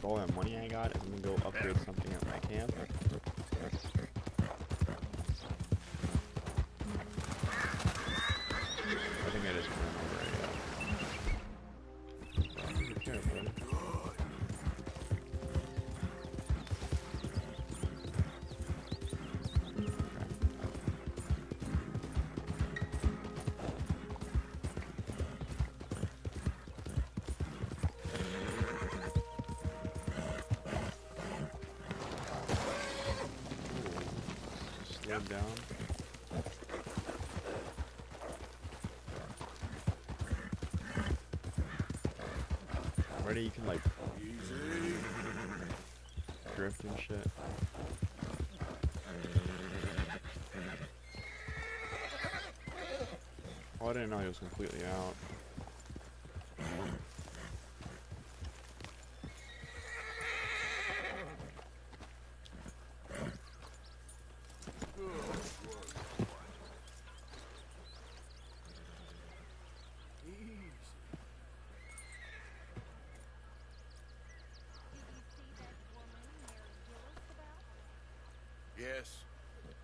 with all that money I got, I'm gonna go upgrade something at my camp. I think I just remember it. Be careful. Slow down. Already you can like drift and shit. Oh, I didn't know he was completely out.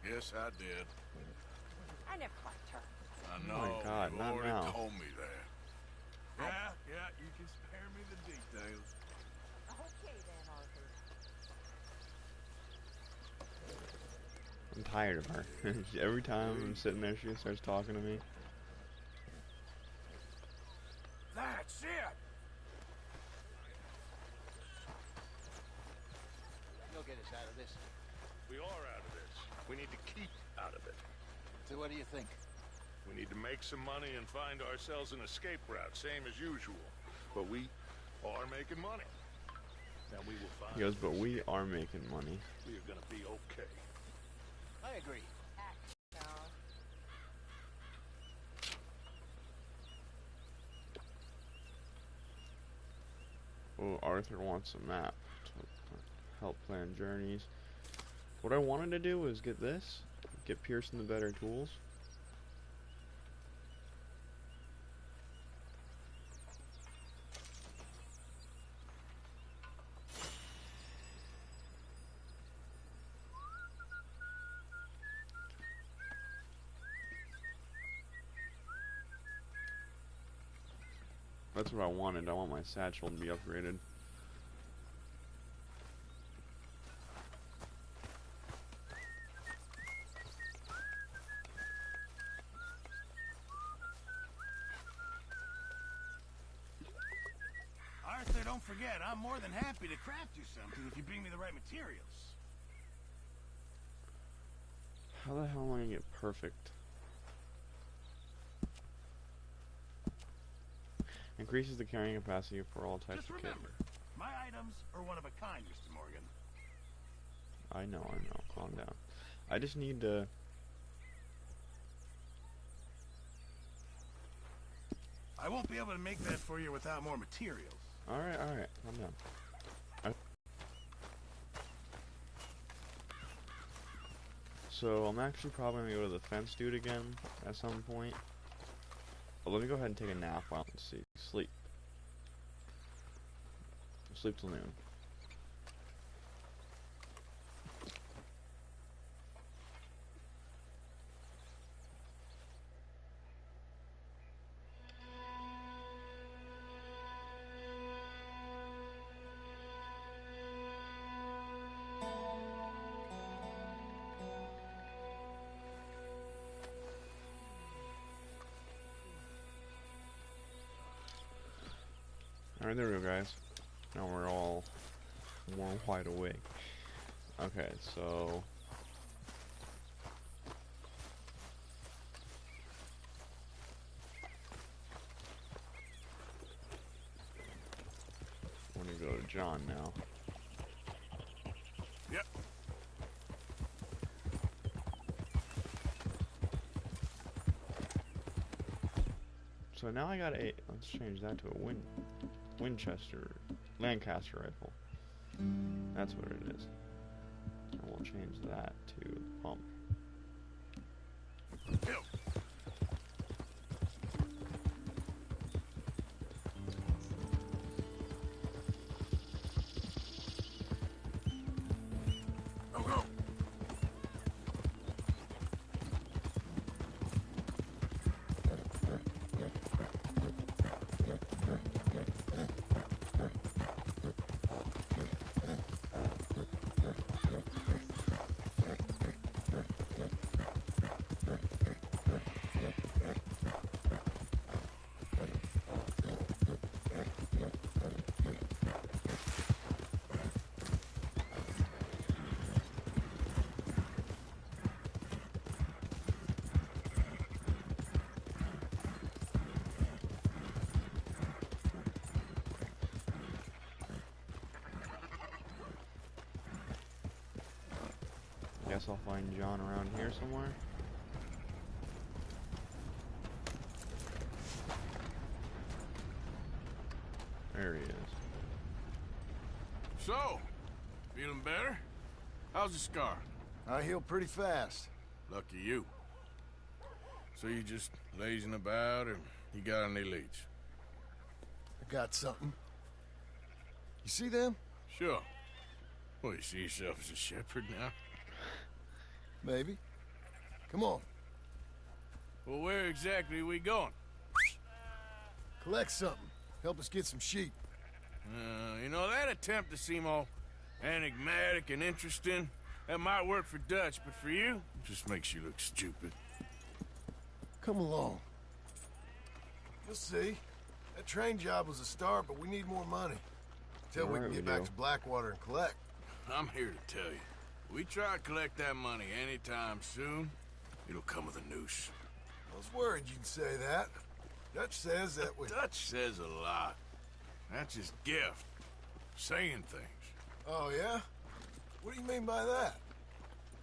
Yes, I did. I never liked her. I know. Oh my God, you not already now. told me that. Yeah, you can spare me the details. Okay then, Arthur. I'm tired of her. Every time I'm sitting there, she starts talking to me. That's it! You'll get us out of this. We are out of this. We need to keep out of it. So what do you think? We need to make some money and find ourselves an escape route, same as usual. But we are making money. And we will find He goes, but we are making money. we are gonna be okay. I agree. Oh, Arthur wants a map to help plan journeys. What I wanted to do was get this, get Pearson the better tools. That's what I wanted. I want my satchel to be upgraded. Arthur, don't forget, I'm more than happy to craft you something if you bring me the right materials. How the hell am I gonna get perfect? Increases the carrying capacity for all types Just of kit. remember, my items are one of a kind, Mr. Morgan. I know. Calm down. I just need to... I won't be able to make that for you without more materials. Alright, calm down. So, I'm actually probably gonna go to the fence dude again at some point. But let me go ahead and take a nap while I see. Sleep. Sleep till noon. Alright, there we go, guys. Now we're all more wide awake. Okay, so... I'm gonna go to John now. Yep. So now I got a... Let's change that to a Winchester... Lancaster rifle. That's what it is. And we'll change that to the pump. Guess I'll find John around here somewhere. There he is. So, feeling better? How's the scar? I heal pretty fast. Lucky you. So you just lazing about, or you got any leads? I got something. You see them? Sure. Well, you see yourself as a shepherd now? Maybe. Come on. Well, where exactly are we going? Collect something. Help us get some sheep. You know, that attempt to seem all enigmatic and interesting, that might work for Dutch, but for you, it just makes you look stupid. Come along. You'll see. That train job was a start, but we need more money. Till we can get back to Blackwater and collect. I'm here to tell you. We try to collect that money anytime soon, it'll come with a noose. I was worried you'd say that. Dutch says that we... Dutch says a lot. That's his gift. Saying things. Oh, yeah? What do you mean by that?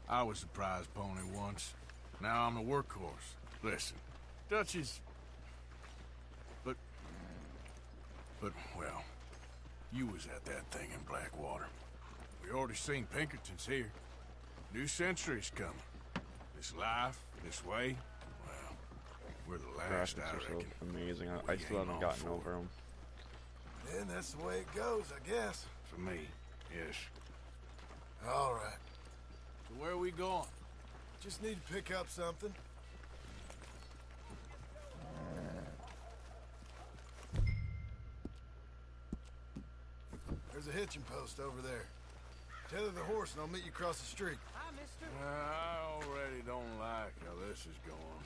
I was a prize pony once. Now I'm a workhorse. Listen, Dutch is... But, well, you was at that thing in Blackwater. We already seen Pinkertons here. New century's coming. This life, this way, well, we're the last, Graphics I are so reckon. amazing. We I still ain't haven't on gotten for over it. them. Then that's the way it goes, I guess. For me, yes. All right. So where are we going? Just need to pick up something. There's a hitching post over there. Tether the horse and I'll meet you across the street. Hi, mister. I already don't like how this is going.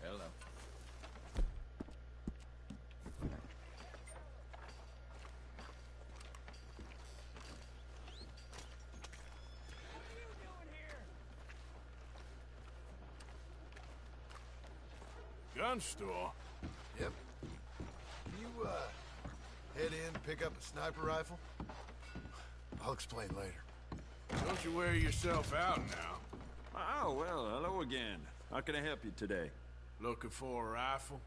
Hello. Gun store? Yep. You, head in, pick up a sniper rifle? I'll explain later. Don't you wear yourself out now? Oh, well, hello again. How can I help you today? Looking for a rifle?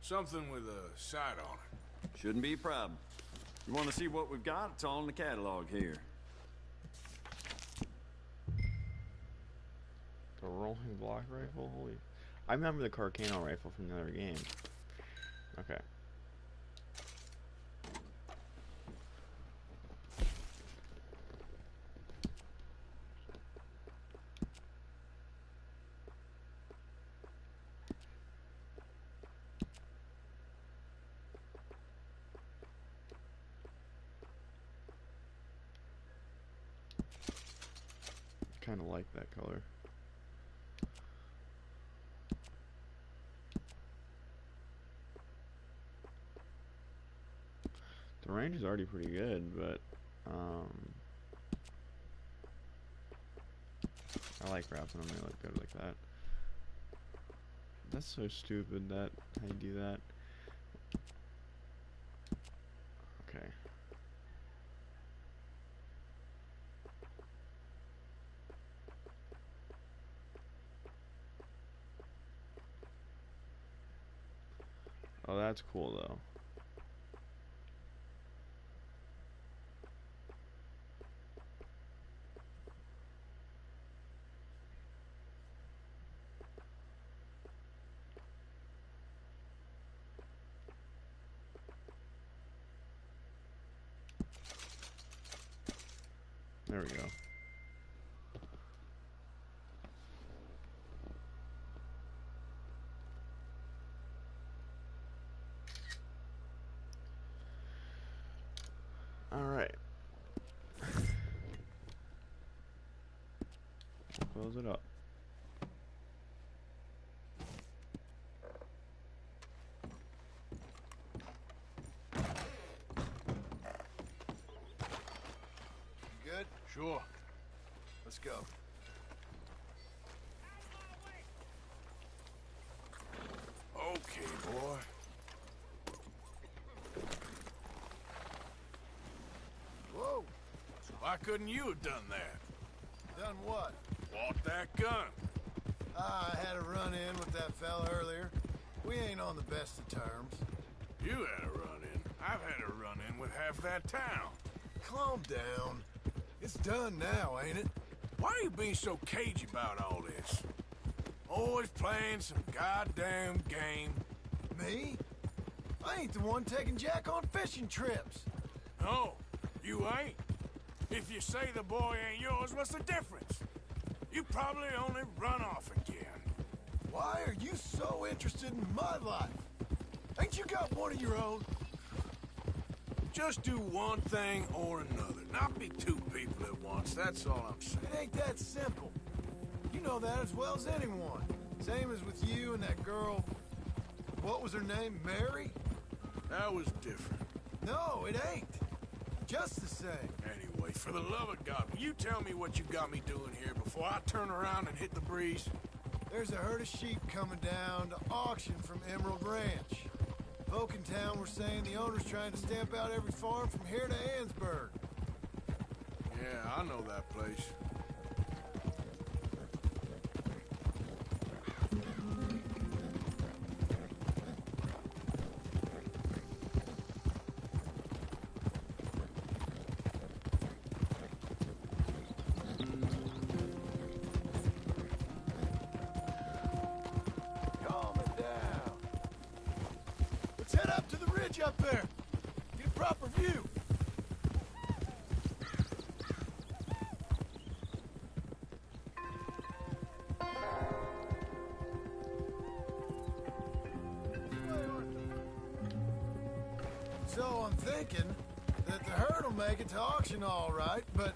Something with a sight on it. Shouldn't be a problem. You want to see what we've got? It's all in the catalog here. The rolling block rifle? Holy... I remember the Carcano rifle from the other game. Okay. Kind of like that color. The range is already pretty good, but I like wraps when they look good like that. That's so stupid that how you do that. Okay. Oh, that's cool though. There we go. All right. Close it up. Good? Sure. Let's go. Okay, boy. couldn't you have done that? Done what? Bought that gun. I had a run-in with that fella earlier. We ain't on the best of terms. You had a run-in. I've had a run-in with half that town. Calm down. It's done now, ain't it? Why are you being so cagey about all this? Always playing some goddamn game. Me? I ain't the one taking Jack on fishing trips. No, you ain't. If you say the boy ain't yours, what's the difference? You probably only run off again. Why are you so interested in my life? Ain't you got one of your own? Just do one thing or another. Not be two people at once, that's all I'm saying. It ain't that simple. You know that as well as anyone. Same as with you and that girl... What was her name? Mary? That was different. No, it ain't. Just the same. Anyway, for the love of God, will you tell me what you got me doing here before I turn around and hit the breeze? There's a herd of sheep coming down to auction from Emerald Ranch. Folk in town were saying the owner's trying to stamp out every farm from here to Ansburg. Yeah, I know that place. Calm it down. Let's head up to the ridge up there. Get a proper view. So I'm thinking that the herd will make it to auction all right, but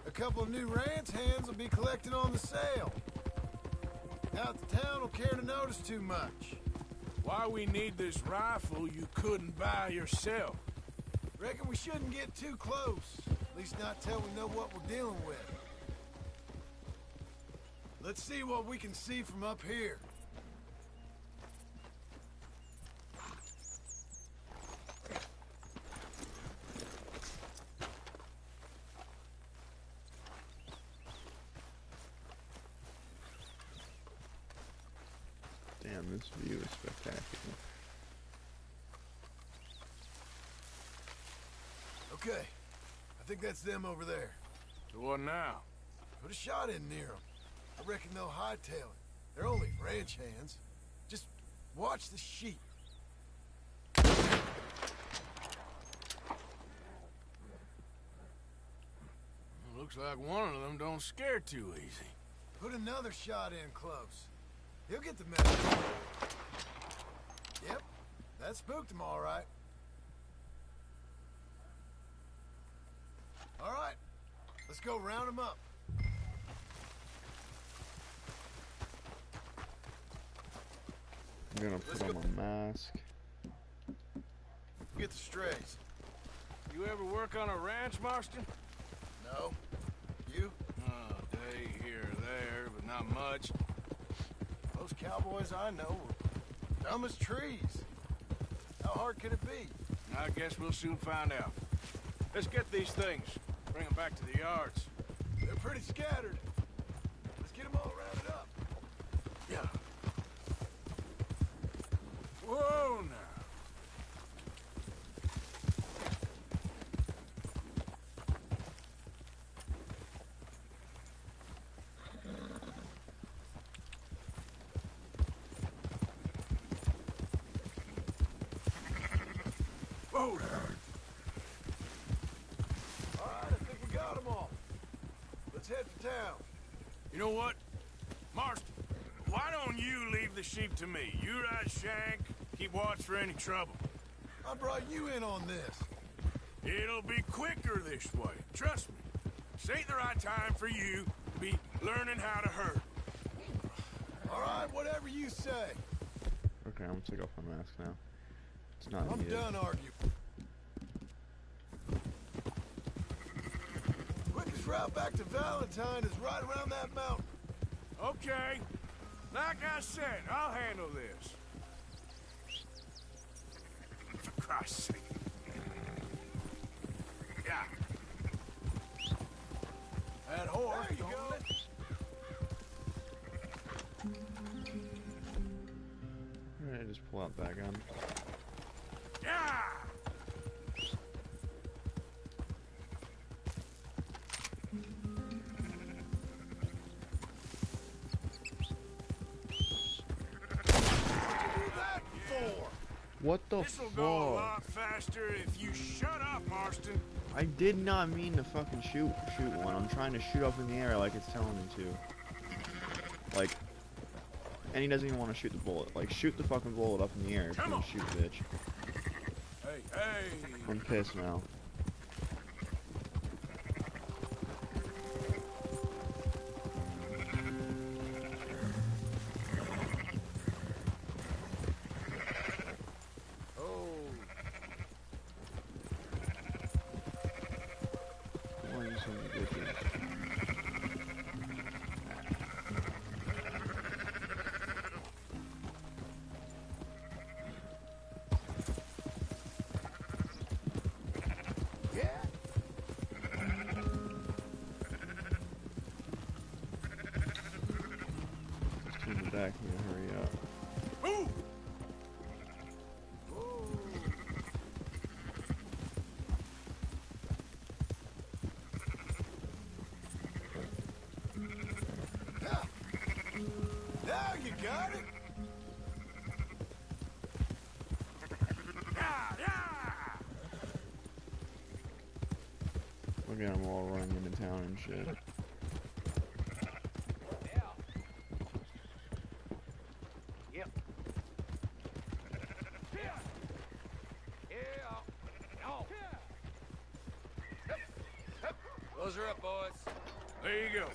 a couple of new ranch hands will be collecting on the sale. Now the town will care to notice too much. Why we need this rifle you couldn't buy yourself? Reckon we shouldn't get too close. At least not till we know what we're dealing with. Let's see what we can see from up here. Damn, this view is spectacular. Okay, I think that's them over there. So what now? Put a shot in near them. I reckon they'll hightail it. They're only ranch hands. Just watch the sheep. Looks like one of them don't scare too easy. Put another shot in close. He'll get the message. Yep, that spooked him all right. All right, let's go round him up. I'm gonna put on my mask. Get the strays. You ever work on a ranch, Marston? No. You? Oh, day here or there, but not much. Those cowboys I know were dumb as trees. How hard can it be? I guess we'll soon find out. Let's get these things. Bring them back to the yards. They're pretty scattered. Let's get them all rounded up. Yeah. Whoa, now. Whoa, now. All right, I think we got them all. Let's head for town. You know what? Marston, why don't you leave the sheep to me? You ride Shank, keep watch for any trouble. I brought you in on this. It'll be quicker this way. Trust me. This ain't the right time for you to be learning how to herd. All right, whatever you say. Okay, I'm gonna take off my mask now. It's not I'm needed. done arguing. Quickest route back to Valentine is right around that mountain. Okay. Like I said, I'll handle this. For Christ's sake. Yeah. That horse, There you don't go. let- Alright, just pull out that gun. Yeah! What the This'll go a fuck? lot faster if you shut up, Marston. I did not mean to fucking shoot one. I'm trying to shoot up in the air like it's telling me to. Like, and he doesn't even want to shoot the bullet. Like, shoot the fucking bullet up in the air. Come on. Shoot, bitch. Hey, hey! I'm pissed now. Oh, Why are you so many bitches? Yeah. Just turn the back and hurry up. move! Now you got it. Yeah, yeah! Look at them all running into town and shit. Close her up, boys. There you go.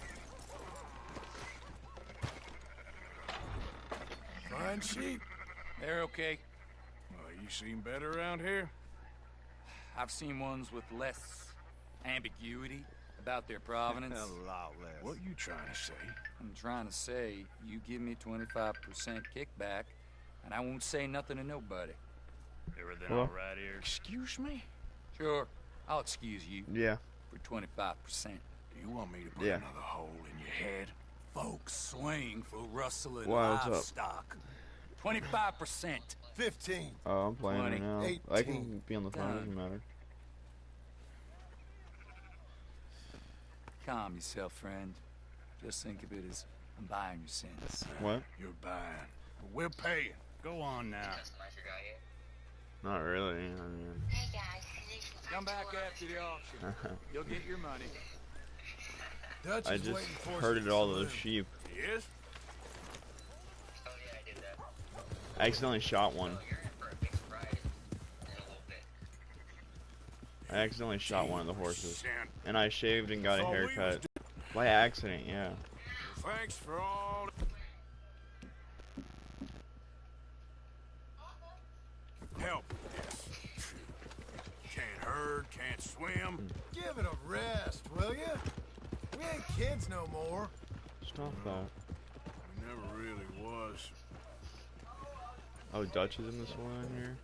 Fine sheep. They're okay. Well, you seem better around here. I've seen ones with less ambiguity about their provenance. What you trying to say? I'm trying to say, you give me 25% kickback, and I won't say nothing to nobody. Everything Hello? all right here? Excuse me? Sure, I'll excuse you Yeah. for 25%. Do you want me to put Yeah. another hole in your head? Folks swing for rustling Why, what's up? livestock. 25%. 15. Oh, I'm playing 20, right now. I 18. can be on the phone, doesn't matter. Calm yourself, friend. Just think of it as I'm buying your sins. What? You're buying. But we're paying. Go on now. Not really. I mean, Come back after the auction. You'll get your money. Dutch I is just waiting for us herded at the all those saloon. sheep. Yes? I accidentally shot one. I accidentally shot one of the horses. Sin. And I shaved and got a That's all we was haircut. By accident, yeah. Thanks for all. Help. Yes. Can't herd, can't swim. Give it a rest, will you? We ain't kids no more. Stop that. Never really was. Oh, Dutch is in this one here?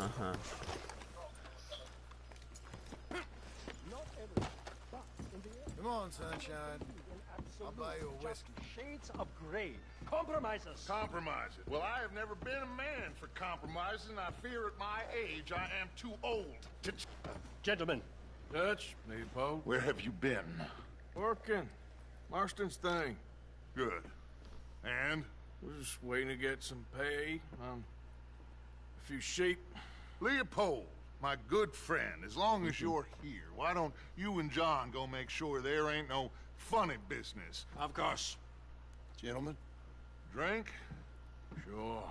Uh-huh. Come on, sunshine. I'll buy you a whiskey. Shades of gray. Compromises. Compromise it. Well, I have never been a man for compromises, and I fear at my age I am too old to... Gentlemen, Dutch, me, Poe. Where have you been? Working. Marston's thing. Good. And? We're just waiting to get some pay on a few sheep. Leopold, my good friend, as long as you're here, why don't you and John go make sure there ain't no funny business? Of course. Gentlemen. Drink? Sure.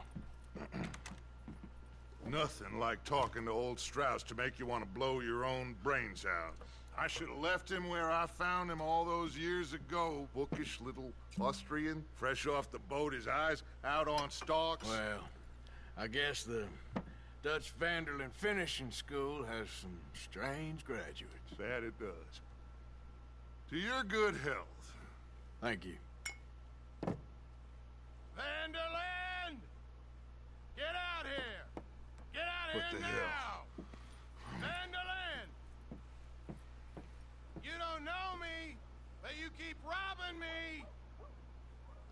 Nothing like talking to old Strauss to make you want to blow your own brains out. I should have left him where I found him all those years ago. Bookish little Austrian, fresh off the boat, his eyes out on stalks. Well, I guess the Dutch Vanderlyn Finishing School has some strange graduates. That it does. To your good health. Thank you. Vanderlyn! Get out here! Get out What here the now! hell? Vanderland! You don't know me, but you keep robbing me!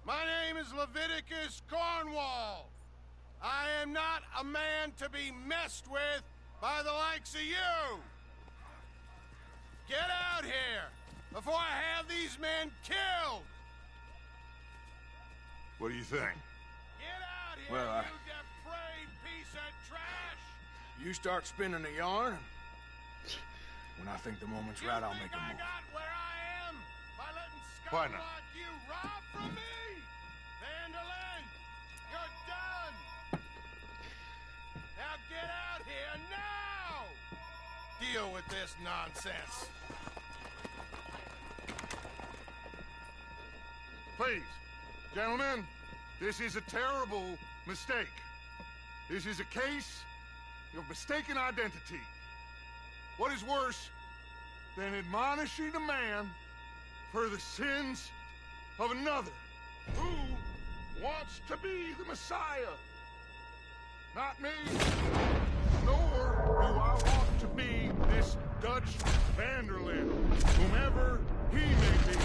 My name is Leviticus Cornwall. I am not a man to be messed with by the likes of you! Get out here before I have these men killed! What do you think? Get out here, Well, you depraved piece of trash! You start spinning the yarn. When I think the moment's right, I'll make a I move. got where I am by letting Why scum not? like you rob from me? Vanderland, you're done! Now get out here now! Deal with this nonsense. Please, gentlemen, this is a terrible mistake. This is a case of mistaken identity. What is worse than admonishing a man for the sins of another who wants to be the Messiah? Not me, nor do I want to be this Dutch Vanderland, whomever he may be.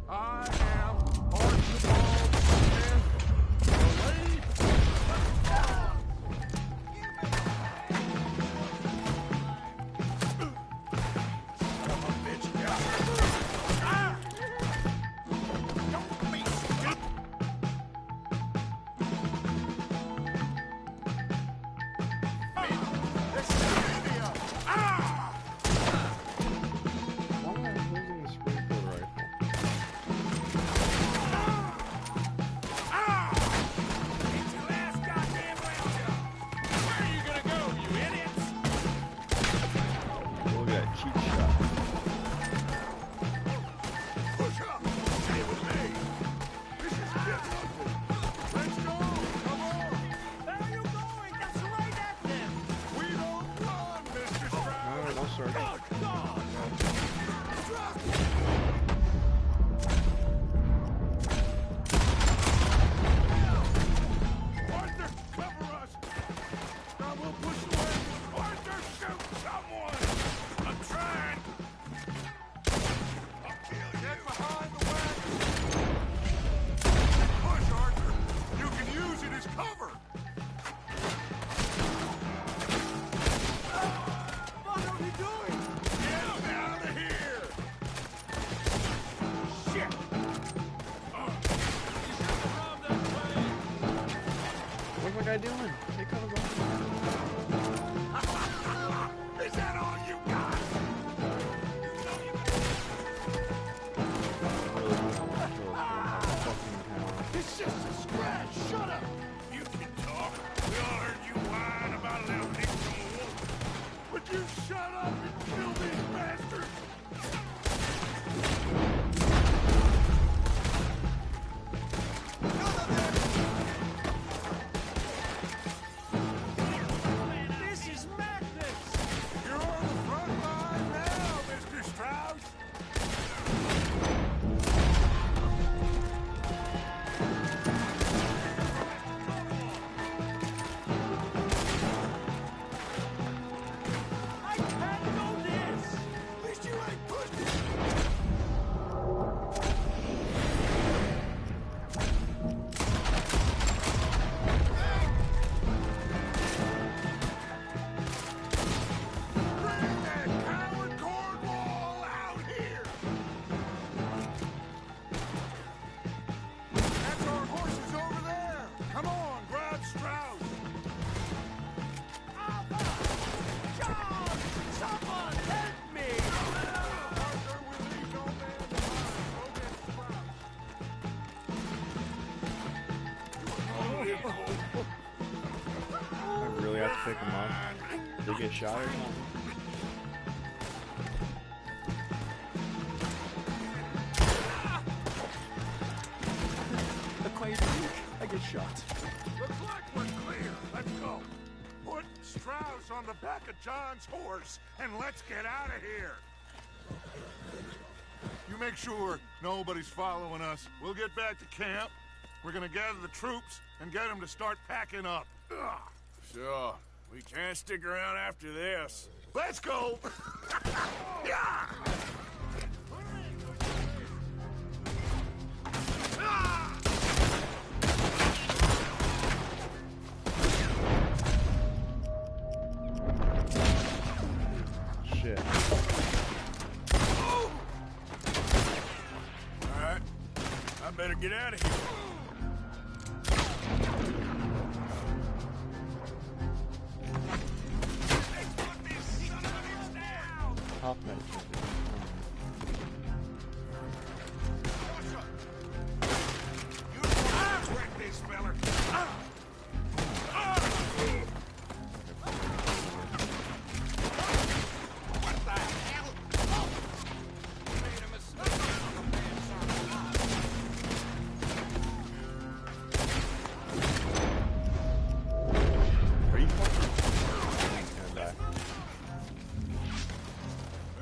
I am Archibald Van the late. Why am I holding the Springfield rifle? Look at that cheap shot. Push up. Stay with me. This is getting ugly. Let's go. Come on. Where are you going? That's right at them! We don't run, Mr. Stroud. No, no, sir. God! Arthur, cover us. Now we'll push away. Arthur, shoot someone. I'm trying. I'll kill you. Get behind the wagon. Push, Arthur. You can use it as cover. What are we doing? Get him out of here. Shit! What's my guy doing? Take cover, bro. Is that all you got? Really don't want to kill us, but I'm having fucking power. It's just a scratch. Shut up. You can talk. We all heard you whine about a little nick from a wolf. Would you shut up and kill these bastards? This is madness! You're on the front line now, Mr. Strauss. I can't do this! At least you ain't pushing. Bring that coward Cornwall out here! That's our horses over there! Come on, grab Strauss! John! Someone help me! Arthur, we leave no man behind. Go get Strauss. I really have to pick him up. Did he get shot or something? I get shot. Looks like we're clear. Let's go. Put Strauss on the back of John's horse, and let's get out of here. You make sure nobody's following us. We'll get back to camp. We're gonna gather the troops and get them to start packing up. Ugh. Sure. We can't stick around after this. Let's go! Yeah! Shit. Alright. I better get out of here. Top medicine. Are you fucking? Back.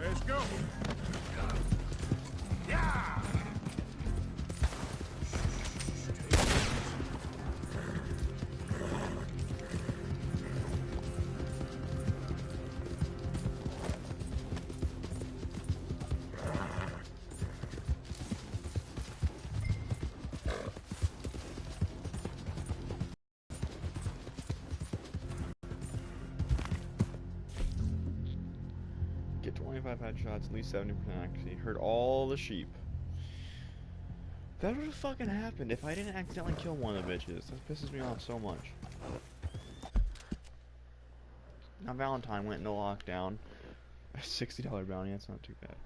Let's go. Yeah! Get 25 headshots, at least 70% accuracy. Heard all the sheep. That would have fucking happened if I didn't accidentally kill one of the bitches. That pisses me off so much. Now Valentine went into lockdown. A $60 bounty, that's not too bad.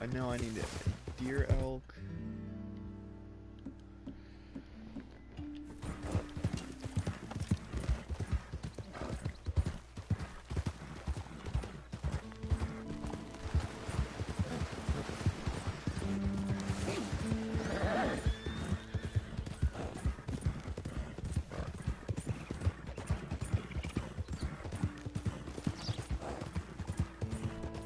I know I need a deer elk.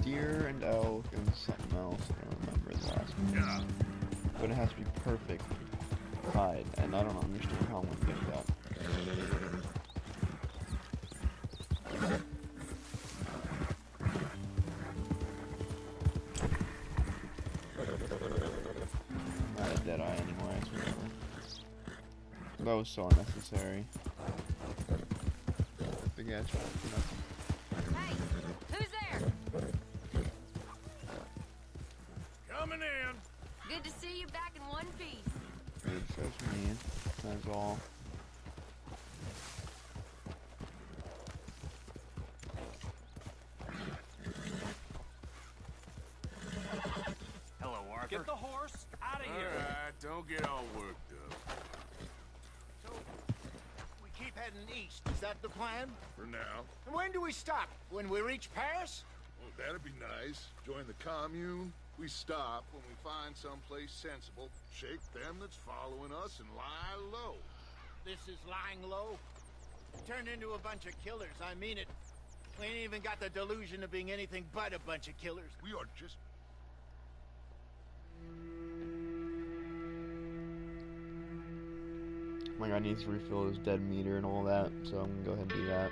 Deer and elk and something else. I don't remember the last one. Yeah. But it has to be perfect hide, and I don't understand how I'm gonna get that. Not a dead eye anymore, I swear. That was so unnecessary. The gas shot for nothing. Hey, who's there? Coming in. Good to see you back in one piece. It's just me. That's all. Hello, Arthur. Get the horse out of here. Alright, don't get all worked up. So, we keep heading east. Is that the plan? For now. And when do we stop? When we reach Paris? Well, that'd be nice. Join the commune. We stop when we find someplace sensible, shake them that's following us, and lie low. This is lying low. Turned into a bunch of killers. I mean it. We ain't even got the delusion of being anything but a bunch of killers. We are just... My guy needs to refill his dead meter and all that, so I'm gonna go ahead and do that.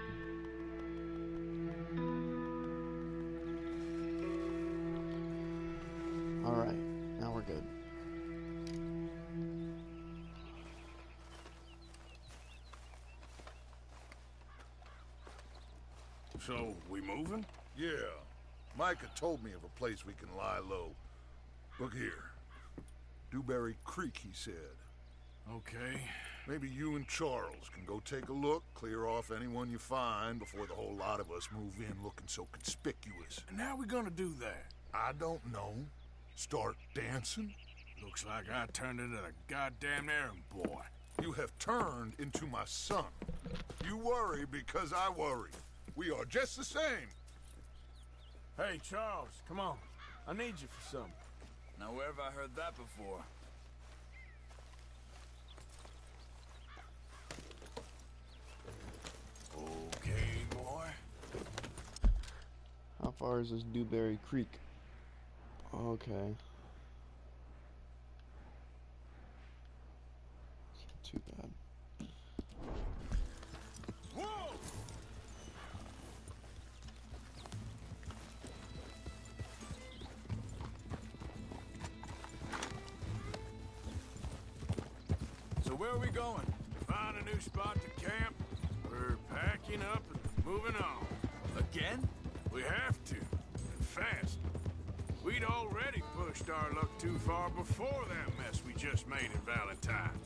Alright, now we're good. So, we moving? Yeah. Micah told me of a place we can lie low. Look here. Dewberry Creek, he said. Okay. Maybe you and Charles can go take a look, clear off anyone you find before the whole lot of us move in looking so conspicuous. And how we gonna do that? I don't know. Start dancing? Looks like I turned into the goddamn errand boy. You have turned into my son. You worry because I worry. We are just the same. Hey, Charles, come on. I need you for something. Now, where have I heard that before? Okay, boy. How far is this Dewberry Creek? Okay. It's not too bad. Whoa! So where are we going? Find a new spot to camp. We're packing up and moving on. Again? We have to, and fast. We'd already pushed our luck too far before that mess we just made in Valentine.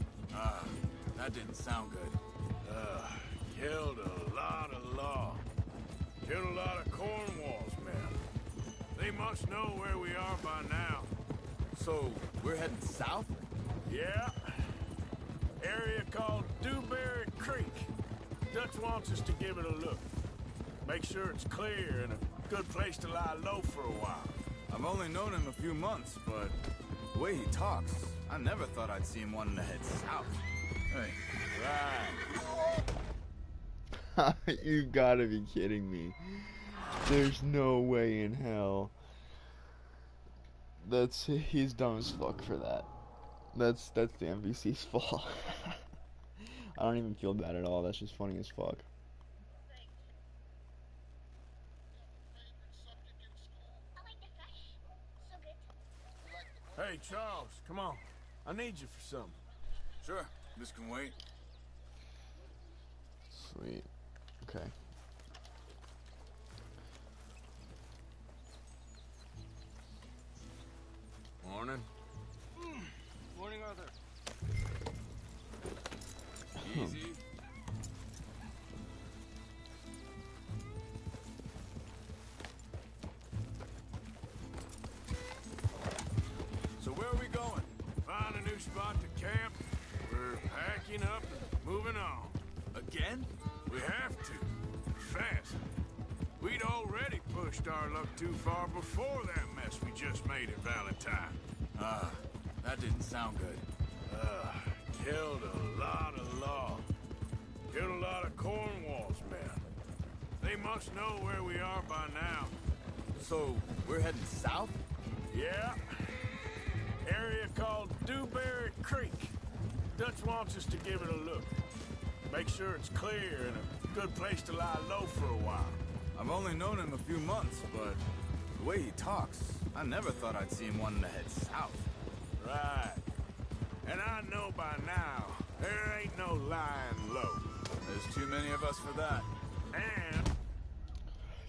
That didn't sound good. Killed a lot of law. Killed a lot of Cornwall's men. They must know where we are by now. So, we're heading south? Yeah. Area called Dewberry Creek. Dutch wants us to give it a look. Make sure it's clear and a good place to lie low for a while. I've only known him a few months, but the way he talks, I never thought I'd see him wanting to head south. Hey. Right. You gotta be kidding me. There's no way in hell. He's dumb as fuck for that. That's the NPC's fault. I don't even feel bad at all. That's just funny as fuck. Hey, Charles, come on. I need you for something. Sure, this can wait. Sweet. Okay. Morning. Morning, Arthur. Easy. So where are we going? Find a new spot to camp. We're packing up and moving on. Again? We have to. Fast. We'd already pushed our luck too far before that mess we just made at Valentine. That didn't sound good. Killed a lot of law. Killed a lot of Cornwall's men. They must know where we are by now. So, we're heading south? Yeah. Area called Dewberry Creek. Dutch wants us to give it a look. Make sure it's clear and a good place to lie low for a while. I've only known him a few months, but the way he talks, I never thought I'd see him wanting to head south. Right. And I know by now, there ain't no lying low. There's too many of us for that. And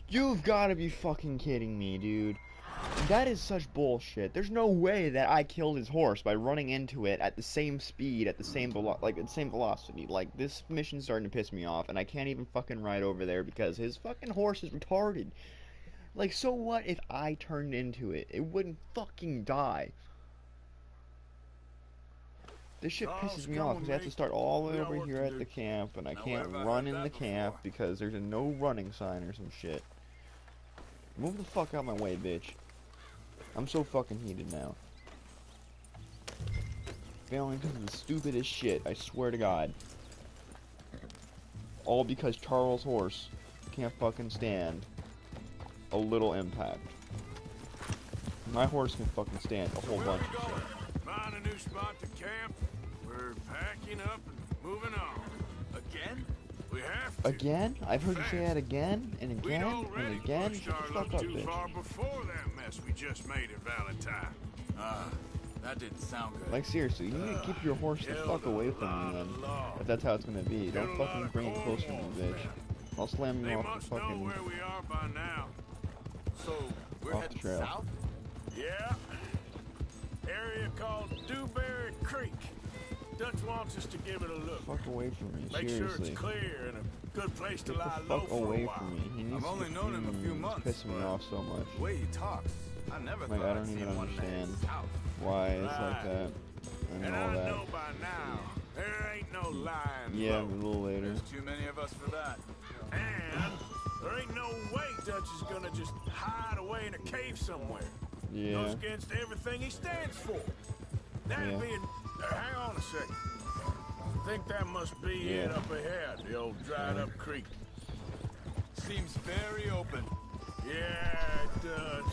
You've gotta be fucking kidding me, dude. That is such bullshit. There's no way that I killed his horse by running into it at the same speed, at the same velocity. Like, this mission's starting to piss me off, and I can't even fucking ride over there because his fucking horse is retarded. Like, so what if I turned into it? It wouldn't fucking die. This shit pisses me off because I have to start all the way over here at the camp, and I can't run in the camp because there's a no running sign or some shit. Move the fuck out my way, bitch. I'm so fucking heated now. Failing because of the stupidest shit, I swear to God. All because Charles' horse can't fucking stand a little impact. My horse can fucking stand a whole bunch of shit. find a new spot to camp. We're packing up and moving on. Again? We have to. Again? I've heard you say that again and We'd again and already again. pushed Shut our the luck fuck up, too far bitch. before that mess we just made at Valentine. That didn't sound good. Like, seriously, you need to keep your horse the fuck away from me then. If that's how it's gonna be. Don't fucking bring it closer to me, bitch. I'll slam They him off the must know fucking where we are by now. So, we're off the heading trail. south? Yeah. Area called Dewberry Creek. Dutch wants us to give it a look. Fuck away from me, Make sure seriously. it's clear and a good place to Get lie the low fuck for a away while. from me. He needs I've to only known him a few months, It's pissing me but off so much. The way he talks, I never Like, thought I I'd don't see even one that understand heads south. why it's like Right. that. And And all I that. know by now, there ain't no lying Yeah, a low. little later. There's too many of us for that. And there ain't no way Dutch is gonna just hide away in a cave somewhere. Yeah. Goes against everything he stands for. That Yeah. being... hang on a second. I think that must be it Yeah. up ahead, the old dried-up creek. Seems very open. Yeah, it does.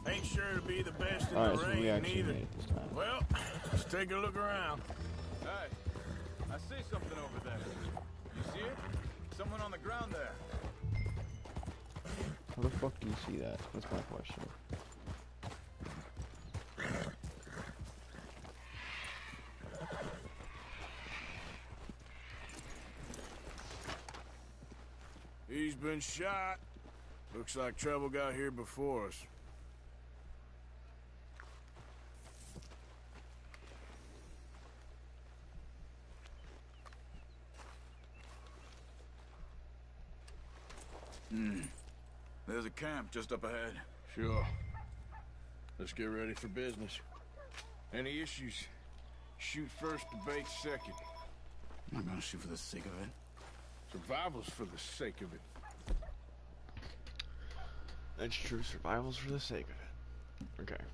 Ain't sure to be the best in Alright, the so rain we actually either. made it this time. Well, let's take a look around. Hey, I see something over there. You see it? Someone on the ground there. How the fuck do you see that? That's my question. He's been shot. Looks like trouble got here before us. There's a camp just up ahead. Sure. Let's get ready for business. Any issues? Shoot first, debate second. I'm not gonna shoot for the sake of it. Survival's for the sake of it. That's true. Survival's for the sake of it. Okay.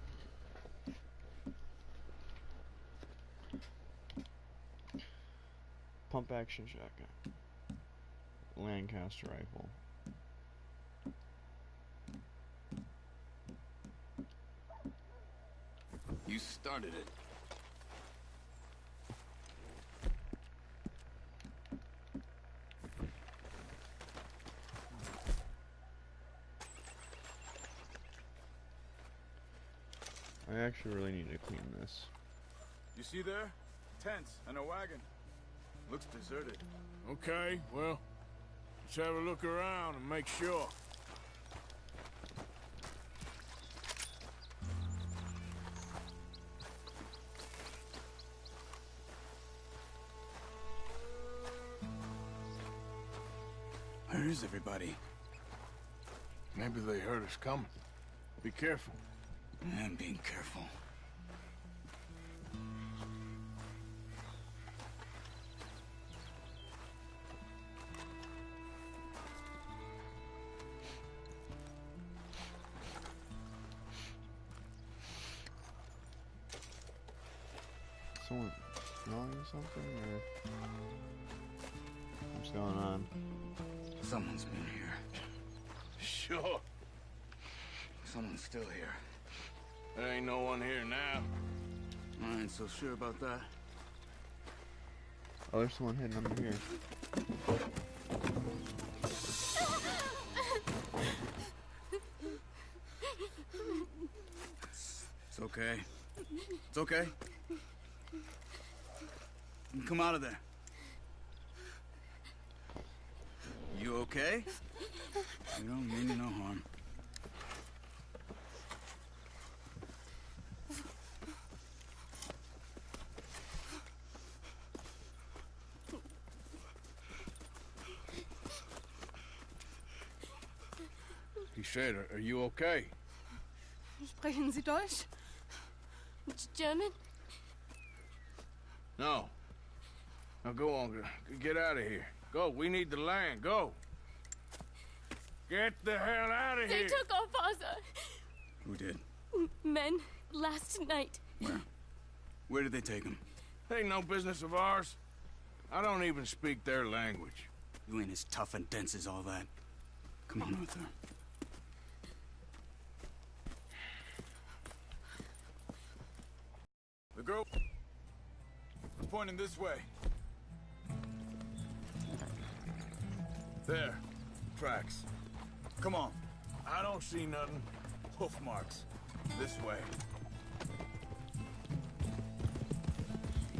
Pump action shotgun. Lancaster rifle. You started it. I actually really need to clean this. You see there? Tents and a wagon. Looks deserted. Okay, well, let's have a look around and make sure. Where is everybody? Maybe they heard us coming. Be careful. I'm being careful. Someone smelling something, or what's going on? Someone's been here. Sure. Someone's still here. There ain't no one here now. I ain't so sure about that. Oh, there's someone hidden under here. It's okay. It's okay. You can come out of there. You okay? You don't mean you no harm. He said, are you okay? Sprechen Sie Deutsch? German? No. Now go on, get out of here. Go, we need the land, go. Get the hell out of They here. took our father. Who did? Men, last night. Where? Where did they take him? Ain't no business of ours. I don't even speak their language. You ain't as tough and dense as all that. Come on, Arthur. The girl was pointing this way. There. Tracks. Come on. I don't see nothing. Hoof marks. This way.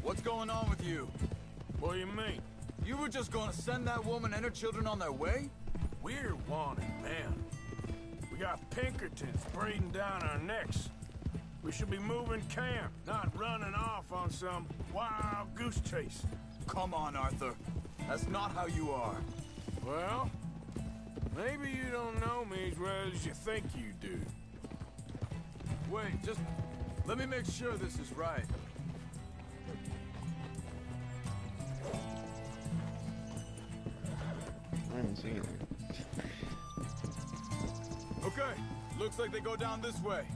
What's going on with you? What do you mean? You were just gonna send that woman and her children on their way? We're wanted men. We got Pinkertons breathing down our necks. We should be moving camp, not running off on some wild goose chase. Come on, Arthur. That's not how you are. Well, maybe you don't know me as well as you think you do. Wait, just let me make sure this is right. I haven't seen it. Okay, looks like they go down this way.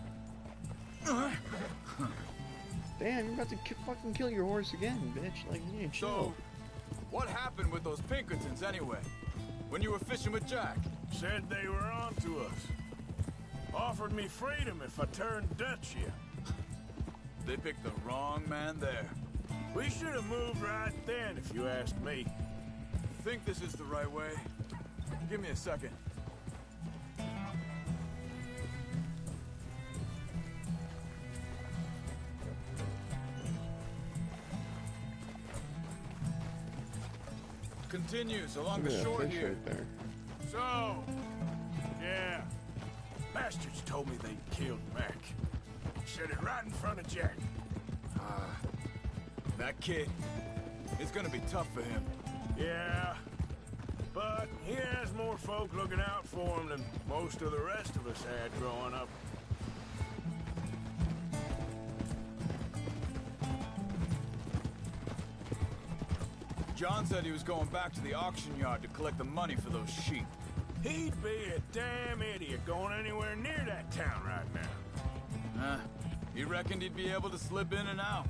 Damn, you're about to fucking kill your horse again, bitch. Like, you need to chill. So, what happened with those Pinkertons anyway? When you were fishing with Jack? Said they were on to us. Offered me freedom if I turned Dutch here. They picked the wrong man there. We should have moved right then, if you ask me. Think this is the right way? Give me a second. Continues along the shore fish here. right there. So, yeah. Bastards told me they killed Mac. Said it right in front of Jack. That kid, it's gonna be tough for him. Yeah, but he has more folk looking out for him than most of the rest of us had growing up. John said he was going back to the auction yard to collect the money for those sheep. He'd be a damn idiot going anywhere near that town right now. He reckoned he'd be able to slip in and out.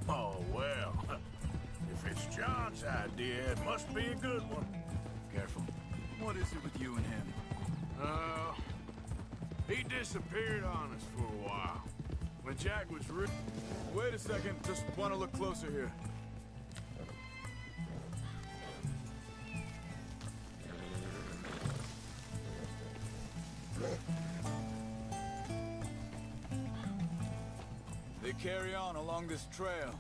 Oh, well. If it's John's idea, it must be a good one. Careful. What is it with you and him? He disappeared on us for a while. When Jack was Wait a second, just want to look closer here. They carry on along this trail.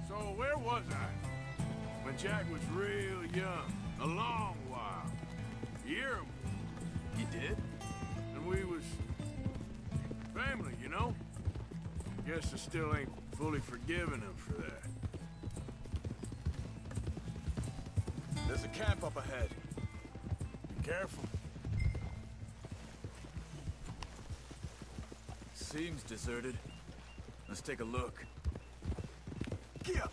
So where was I? When Jack was real young. A long while. A year or more. He did? And we was family, you know? Guess I still ain't fully forgiven him for that. There's a camp up ahead. Be careful. Seems deserted. Let's take a look. Kia!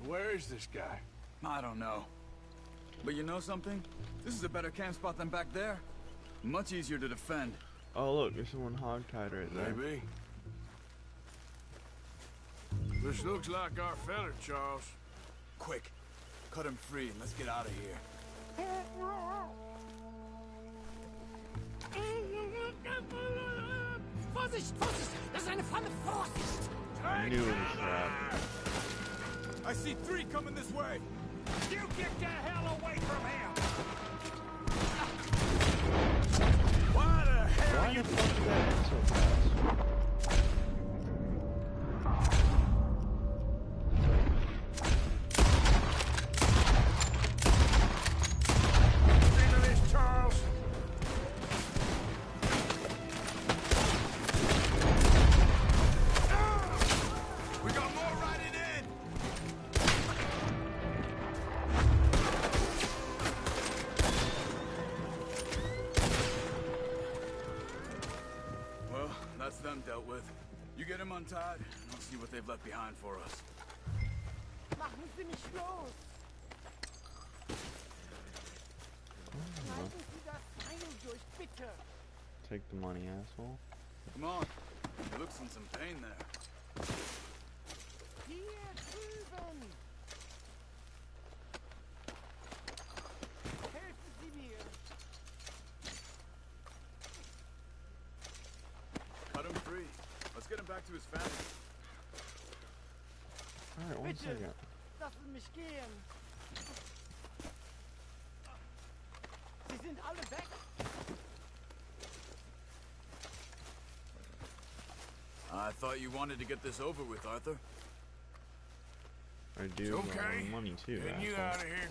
Where is this guy? I don't know. But you know something? This is a better camp spot than back there. Much easier to defend. Oh, look, there's someone hogtied right there. Maybe. This looks like our fella, Charles. Quick, cut him free and let's get out of here. Vorsicht, Vorsicht! Das ist eine Falle! Vorsicht! I knew it was trap. I see 3 coming this way. You get the hell away from him! Why the hell Why you... the fuck did that end so fast? Into this, Charles? We got more riding in. Well, that's them dealt with. You get them untied, and I'll see what they've left behind for us. Machen Sie mich los! Schneiden Sie das Seil durch, bitte! Take the money, asshole. Come on. He looks in some pain there. Hier drüben! Helfen Sie mir! Cut him free. Let's get him back to his family. Alright, one Bitte! second. Lassen mich gehen! sind alle weg. I thought you wanted to get this over with, Arthur. I do Okay. money too. Getting you asshole. out of here.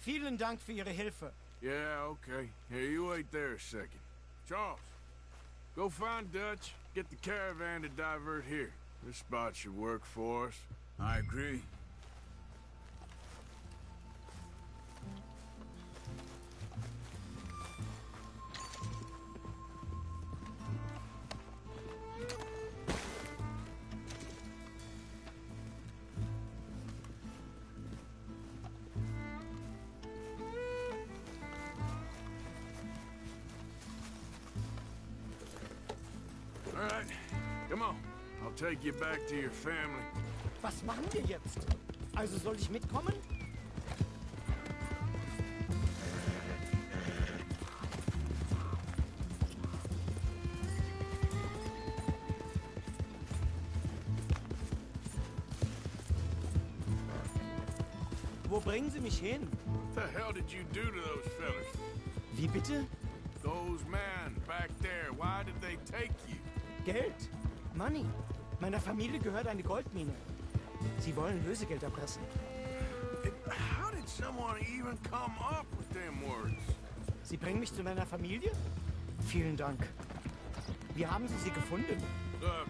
Vielen Dank für Ihre Hilfe. Yeah, okay. Here, you wait there a second. Charles, go find Dutch. Get the caravan to divert here. This spot should work for us. I agree. All right, come on. I'll take you back to your family. Was machen wir jetzt? Also soll ich mitkommen? Wo bringen Sie mich hin? What the hell did you do to those fellas? Wie bitte? Those men back there, why did they take you? Geld. Money. Meiner Familie gehört eine Goldmine. Sie wollen Lösegeld erpressen. How did someone even come up with them words? Sie bringen mich zu meiner Familie? Vielen Dank. Wie haben Sie sie gefunden? Look,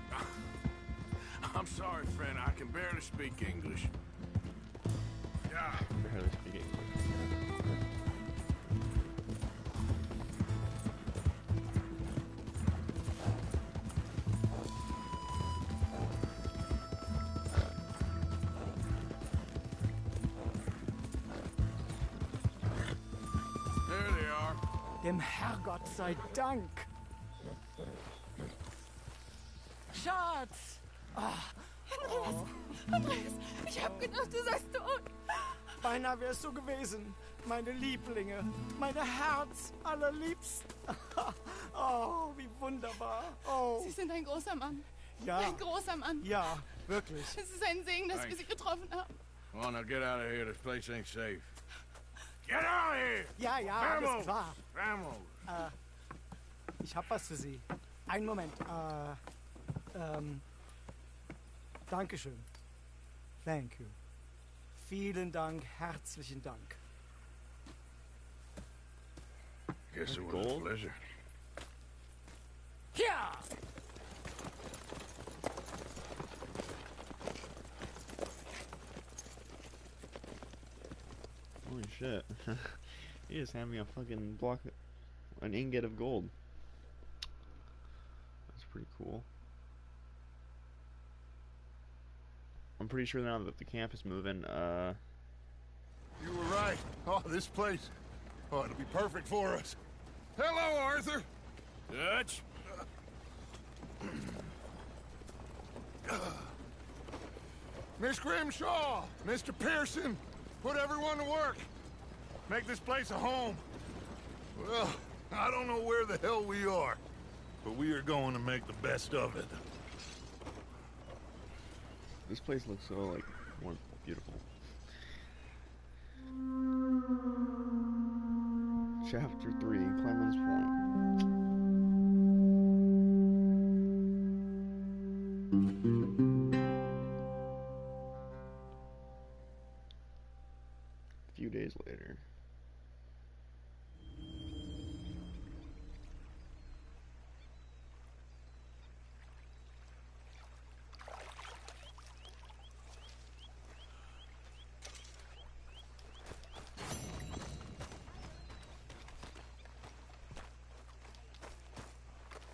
I'm sorry, friend. I can barely speak English. Yeah. Barely speak English. There they are. Dem Herrgott sei Dank. Schatz! Andreas, ich hab gedacht, du seist tot. Beinahe wär's so gewesen. Meine Lieblinge, meine Herz allerliebsten. Oh, wie wunderbar. Oh, Sie sind ein großer Mann. ja, Ein großer Mann. ja, wirklich. Es ist ein Segen, dass wir Thanks. Sie getroffen haben. Come on, now get out of here. This place ain't safe. Get out of here! Ja, ja, alles klar. Vamos! Ich hab was für Sie. Einen Moment. Dankeschön. Thank you. Vielen Dank, herzlichen Dank. Guess it was a Gold? pleasure. Ja! Holy shit. He just handed me a fucking block, an ingot of gold. That's pretty cool. I'm pretty sure now that the camp is moving, You were right. Oh, this place. Oh, it'll be perfect for us. Hello, Arthur. Dutch? Miss Grimshaw, Mr. Pearson, put everyone to work. Make this place a home. Well, I don't know where the hell we are, but we are going to make the best of it. this place looks so, like, more beautiful. Chapter 3, Clemens Point. A few days later.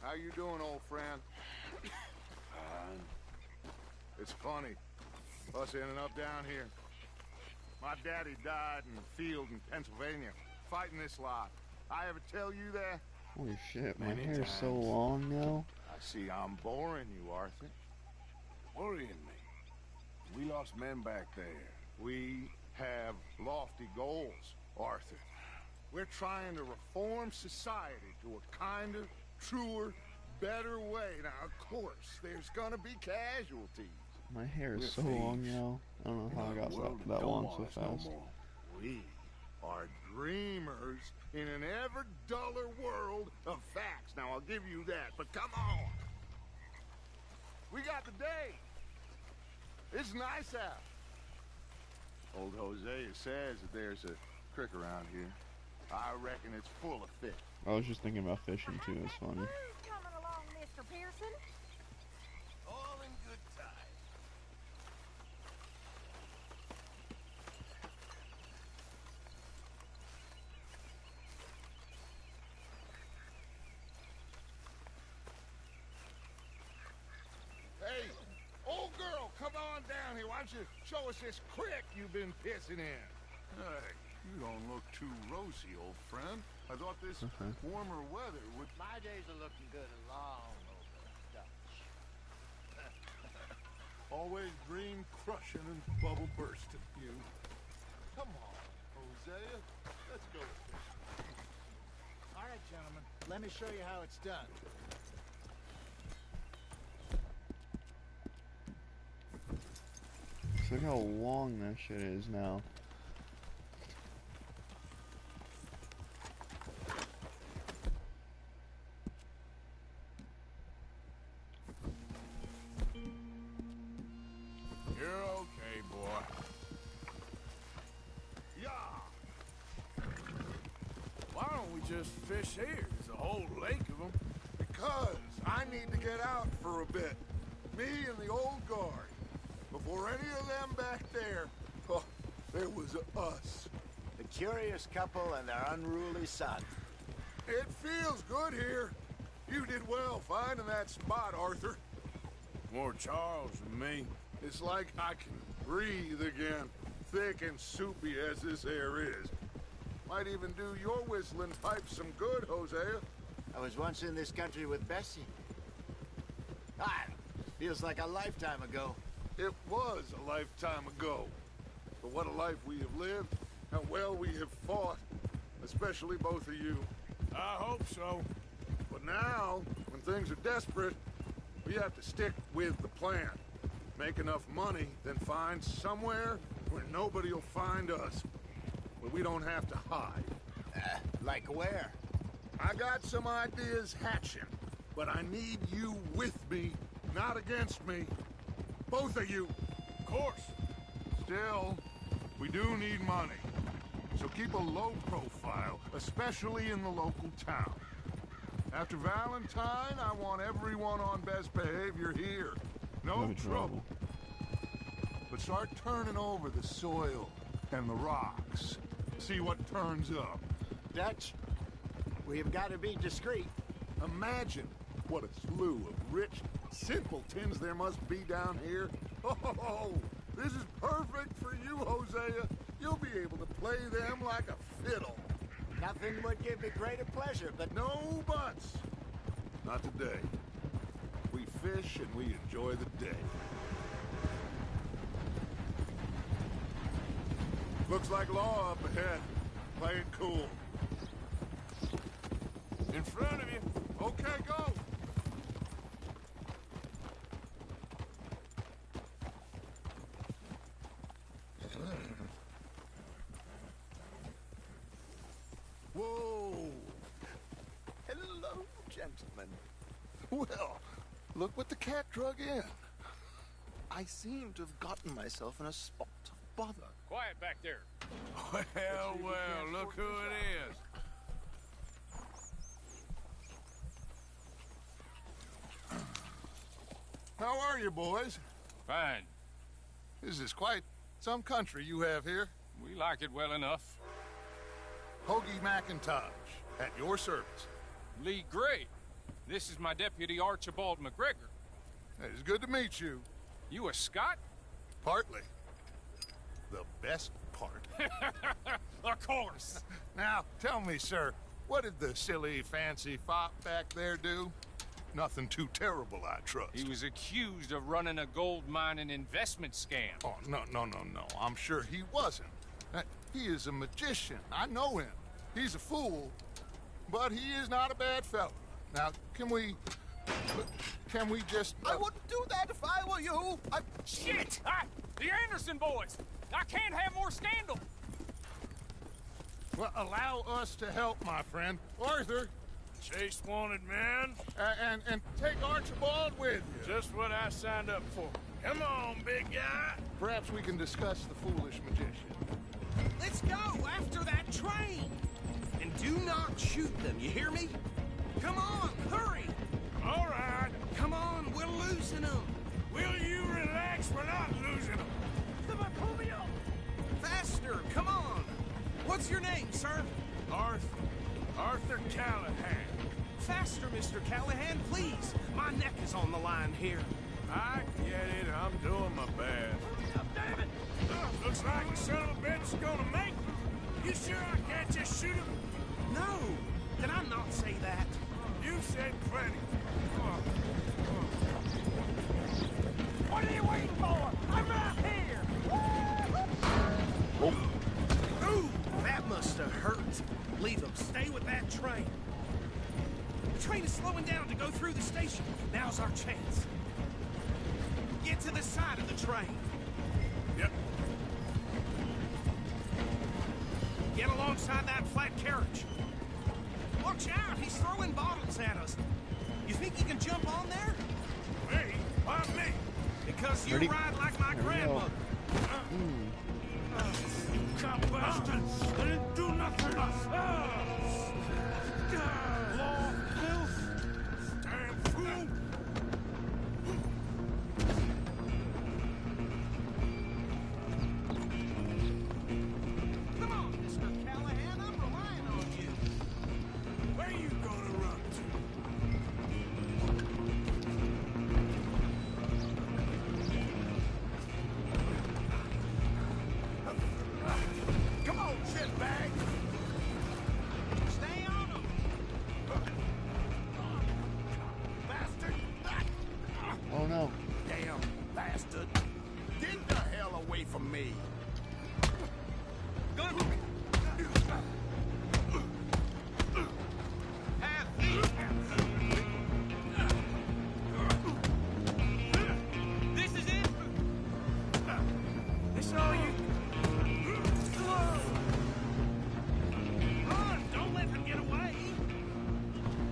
How you doing, old friend? It's funny, us ending up down here. My daddy died in the field in Pennsylvania, fighting this lot. I ever tell you that? Holy shit, my Many hair's so times. long now. I see I'm boring you, Arthur. Worrying me. We lost men back there. We have lofty goals, Arthur. We're trying to reform society to a kinder, truer, better way. Now, of course, there's gonna be casualties. My hair is We're so thieves. long now. I don't know how I got that long so fast. We are dreamers in an ever duller world of facts. Now, I'll give you that, but come on. We got the day. It's nice out. Old Hosea says that there's a creek around here. I reckon it's full of fish. I was just thinking about fishing too. It's funny. Who's coming along, Mr. Pearson? All in good time. Hey, old girl, come on down here. Why don't you show us this creek you've been pissing in? Hey, you don't look too rosy, old friend. I thought this warmer weather would... My days are looking good along over Dutch. Always dream crushing and bubble bursting, you. Come on, Hosea. Let's go fishing. All right, gentlemen. Let me show you how it's done. Look how long that shit is now. You're okay, boy. Yeah. Why don't we just fish here? There's a whole lake of them. Because I need to get out for a bit. Me and the old guard. Before any of them back there, oh, there was us. The curious couple and their unruly son. It feels good here. You did well finding that spot, Arthur. More Charles than me. It's like I can breathe again, thick and soupy as this air is. Might even do your whistling pipes some good, Hosea. I was once in this country with Bessie. Ah, feels like a lifetime ago. It was a lifetime ago. But what a life we have lived, how well we have fought, especially both of you. I hope so. But now, when things are desperate, we have to stick with the plan. Make enough money, then find somewhere where nobody will find us. Where we don't have to hide. Like where? I got some ideas hatching, but I need you with me, not against me. Both of you. Of course. Still, we do need money. So keep a low profile, especially in the local town. After Valentine, I want everyone on best behavior here. No trouble. But start turning over the soil and the rocks. See what turns up. Dutch, we've got to be discreet. Imagine what a slew of rich simpletons there must be down here. Oh, this is perfect for you, Hosea. You'll be able to play them like a fiddle. Nothing would give me greater pleasure, but... No buts. Not today. We fish and we enjoy the day. Looks like law up ahead. Play it cool. In front of you. Okay, go. Whoa. Hello, gentlemen. Well, look what the cat drug in. I seem to have gotten myself in a spot of bother. Quiet back there. Well, well, look who it is. How are you, boys? Fine. This is quite some country you have here. We like it well enough. Hoagie McIntosh, at your service. Lee Gray. This is my deputy, Archibald McGregor. It's good to meet you. You a Scot? Partly. The best part. Of course. Now, tell me, sir, what did the silly, fancy fop back there do? Nothing too terrible, I trust. He was accused of running a gold mining investment scam. Oh, no. I'm sure he wasn't. He is a magician. I know him. He's a fool, but he is not a bad fellow. Now, can we Can we just... I wouldn't do that if I were you. Shit! The Anderson boys! I can't have more scandal! Well, allow us to help, my friend. Arthur! Chase wanted man. And take Archibald with you. Just what I signed up for. Come on, big guy. Perhaps we can discuss the foolish magician. Let's go after that train. And do not shoot them, you hear me? Come on, hurry. All right. Come on, we're losing them. Will you relax? We're not losing them. Come on, pull me up. Faster, come on. What's your name, sir? Arthur Callahan. Faster, Mr. Callahan, please. My neck is on the line here. I get it. I'm doing my best. Oh, damn it. Looks like the son of a bitch is gonna make it. You sure I can't just shoot him? No. Did I not say that? You said plenty. What are you waiting for? I'm right here. Ooh, that must have hurt. Leave them. Stay with that train. The train is slowing down to go through the station. Now's our chance. Get to the side of the train. Yep. Get alongside that flat carriage. Watch out, he's throwing bottles at us. You think you can jump on there? Me? Why me? Because you ride like my grandmother. You cop bastards! I didn't do nothing! Law, filth! Damn fool! Come on, Mr. Callahan, I'm relying on you. Where you gonna run to? Come on, shitbag! Stay on him! Bastard! Oh no. Damn bastard! Get the hell away from me! This is it! This all you... Run! Don't let them get away!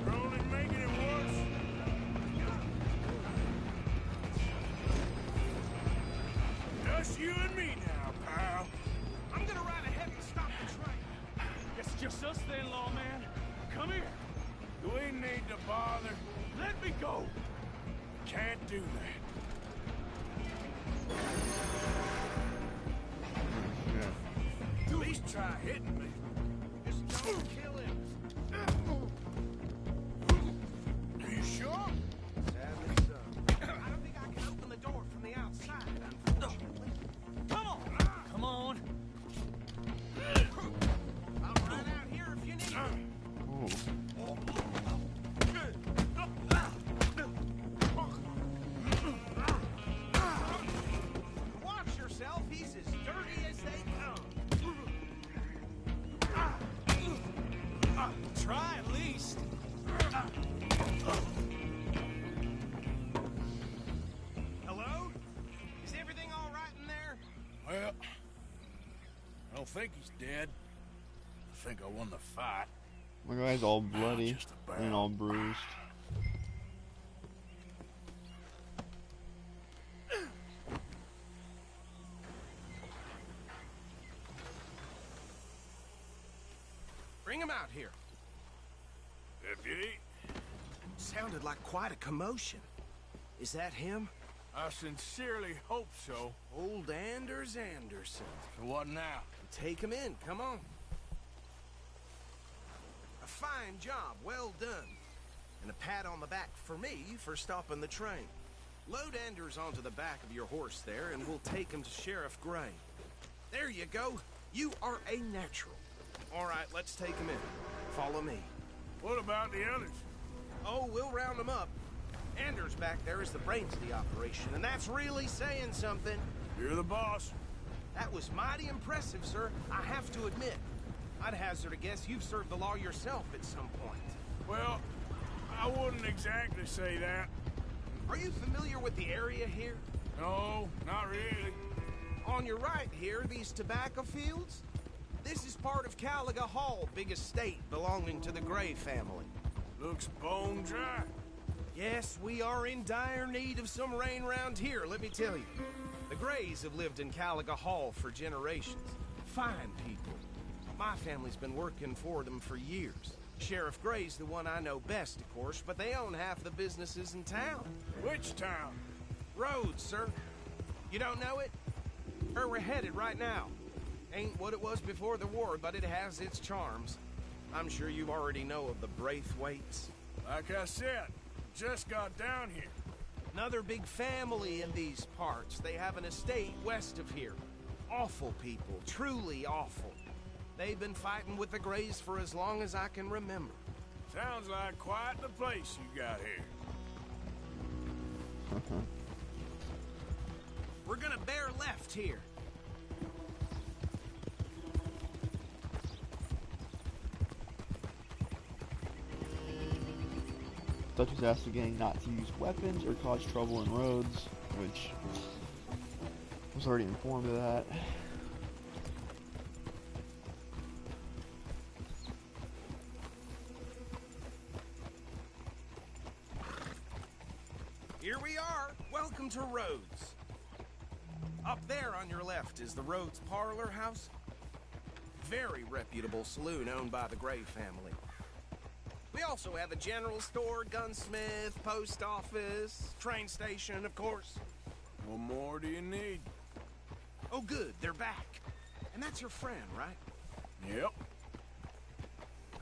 You're only making it worse. Just you and me now, pal. I'm gonna ride ahead and stop the train. It's just us then, lawman. Come here. Do we need to bother? Let me go. Can't do that. Yeah. At least try hitting me. Just don't kill him. Are you sure? Sadly so. I don't think I can open the door from the outside, unfortunately. Come on. Come on. I'll run out here if you need me. Oh. Watch yourself, he's as dirty as they come. Try at least. Hello? Is everything all right in there? Well, I don't think he's dead. I think I won the fight. My guy's all bloody Just about. and all bruised. Bring him out here. Deputy, Sounded like quite a commotion. Is that him? I sincerely hope so. Old Anders Anderson. So what now? Take him in, come on. A fine job, well done. And a pat on the back for me for stopping the train. Load Anders onto the back of your horse there, and we'll take him to Sheriff Gray. There you go. You are a natural. All right, let's take him in. Follow me. What about the others? Oh, we'll round them up. Anders back there is the brains of the operation, and that's really saying something. You're the boss. That was mighty impressive, sir. I have to admit. I'd hazard a guess you've served the law yourself at some point. Well, I wouldn't exactly say that. Are you familiar with the area here? No, not really. On your right here, these tobacco fields? This is part of Caliga Hall, big estate belonging to the Gray family. Looks bone dry. Yes, we are in dire need of some rain round here, let me tell you. The Grays have lived in Caliga Hall for generations. Fine people. My family's been working for them for years. Sheriff Gray's the one I know best, of course, but they own half the businesses in town. Which town? Rhodes, sir. You don't know it? Where we're headed right now. Ain't what it was before the war, but it has its charms. I'm sure you already know of the Braithwaites. Like I said, just got down here. Another big family in these parts. They have an estate west of here. Awful people, truly awful. They've been fighting with the Grays for as long as I can remember. Sounds like quite the place you got here. We're gonna bear left here. Dutchess asked the gang not to use weapons or cause trouble in Rhodes, which I was already informed of that. Here we are. Welcome to Rhodes. Up there on your left is the Rhodes Parlor House. Very reputable saloon owned by the Gray family. We also have a general store, gunsmith, post office, train station, of course. What more do you need? Oh, good. They're back. And that's your friend, right? Yep.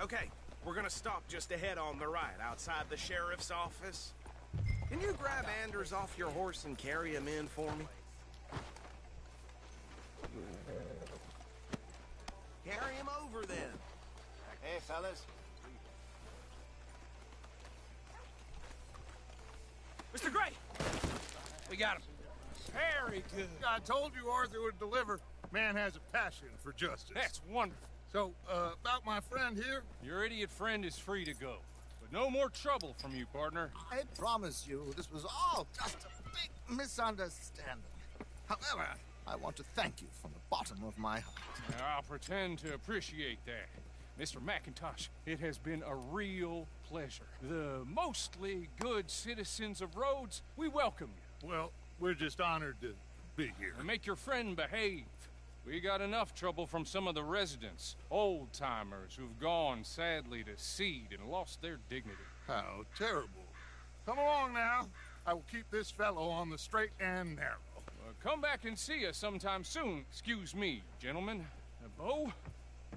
Okay. We're gonna stop just ahead on the right, outside the sheriff's office. Can you grab Anders off your horse and carry him in for me? Carry him over, then. Hey, fellas. Mr. Gray! We got him. Very good. I told you Arthur would deliver. Man has a passion for justice. That's wonderful. So, about my friend here? Your idiot friend is free to go. But no more trouble from you, partner. I promise you, this was all just a big misunderstanding. However, I want to thank you from the bottom of my heart. I'll pretend to appreciate that. Mr. McIntosh, it has been a real pleasure. The mostly good citizens of Rhodes, we welcome you. Well, we're just honored to be here. And make your friend behave. We got enough trouble from some of the residents, old-timers who've gone, sadly, to seed and lost their dignity. How terrible. Come along now. I will keep this fellow on the straight and narrow. Come back and see us sometime soon. Excuse me, gentlemen. Bo,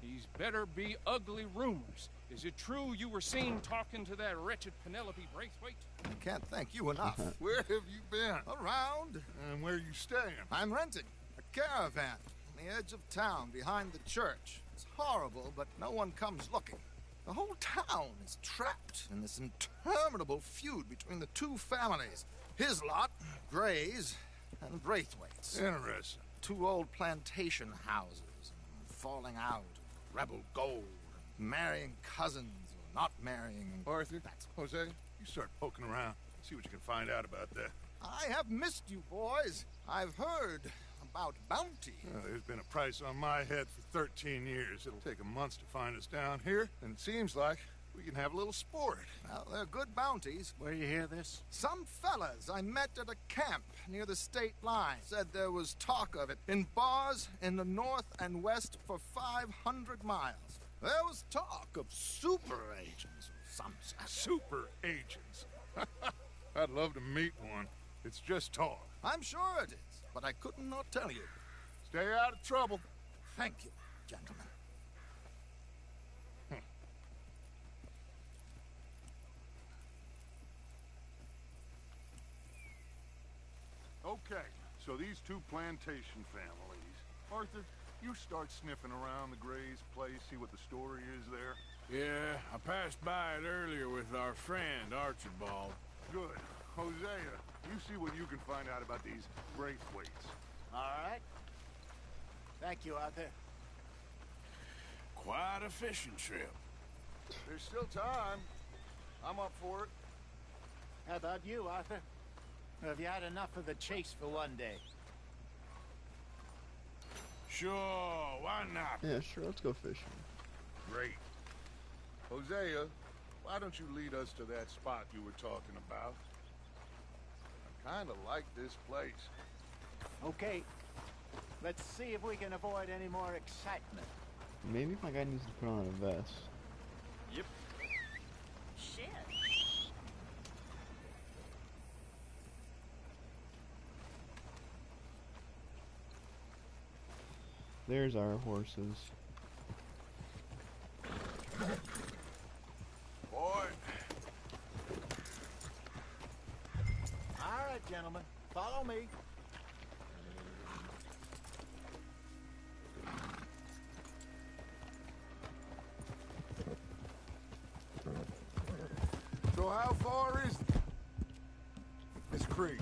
these better be ugly rumors. Is it true you were seen talking to that wretched Penelope Braithwaite? I can't thank you enough. Where have you been? Around. And where are you staying? I'm renting a caravan on the edge of town behind the church. It's horrible, but no one comes looking. The whole town is trapped in this interminable feud between the two families. His lot, Grays, and Braithwaite's. Interesting. Two old plantation houses, falling out, rebel gold, marrying cousins or not marrying. Arthur, Jose, you start poking around. See what you can find out about that. I have missed you, boys. I've heard about bounty. Well, there's been a price on my head for 13 years. It'll take a month to find us down here, and it seems like we can have a little sport. Well, they're good bounties. Where you hear this? Some fellas I met at a camp near the state line said there was talk of it in bars in the north and west for 500 miles. There was talk of super agents or some such. Super agents. I'd love to meet one. It's just talk. I'm sure it is, but I could not tell you. Stay out of trouble. Thank you, gentlemen. Okay, so these two plantation families. Arthur, you start sniffing around the Gray's place, see what the story is there. Yeah, I passed by it earlier with our friend, Archibald. Good. Hosea, you see what you can find out about these Braithwaites. All right. Thank you, Arthur. Quite a fishing trip. There's still time. I'm up for it. How about you, Arthur? Or have you had enough of the chase for one day? Sure, why not? Yeah, sure, let's go fishing. Great. Hosea, why don't you lead us to that spot you were talking about? I kind of like this place. Okay. Let's see if we can avoid any more excitement. Maybe my guy needs to put on a vest. Yep. Shit. There's our horses. Boy. All right, gentlemen. Follow me. So how far is this creek?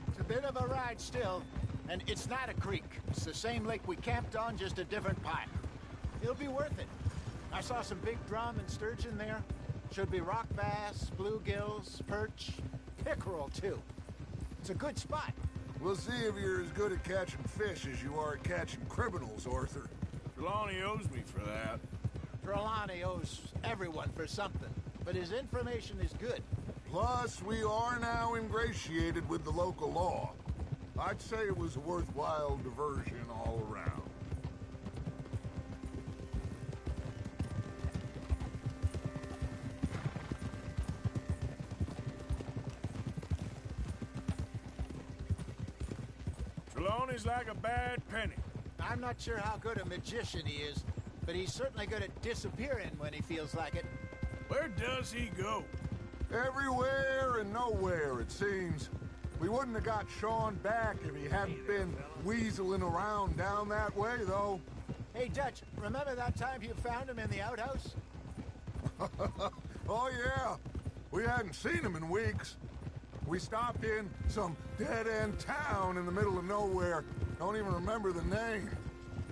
It's a bit of a ride still, and it's not a creek. It's the same lake we camped on, just a different pipe. It'll be worth it. I saw some big drum and sturgeon there. Should be rock bass, bluegills, perch, pickerel too. It's a good spot. We'll see if you're as good at catching fish as you are at catching criminals, Arthur. Trelawney owes me for that. Trelawney owes everyone for something, but his information is good. Plus, we are now ingratiated with the local law. I'd say it was a worthwhile diversion all around. Trelawney's like a bad penny. I'm not sure how good a magician he is, but he's certainly good at disappearing when he feels like it. Where does he go? Everywhere and nowhere, it seems. We wouldn't have got Sean back if he hadn't been weaseling around down that way, though. Hey, Dutch, remember that time you found him in the outhouse? Oh, yeah. We hadn't seen him in weeks. We stopped in some dead-end town in the middle of nowhere. Don't even remember the name.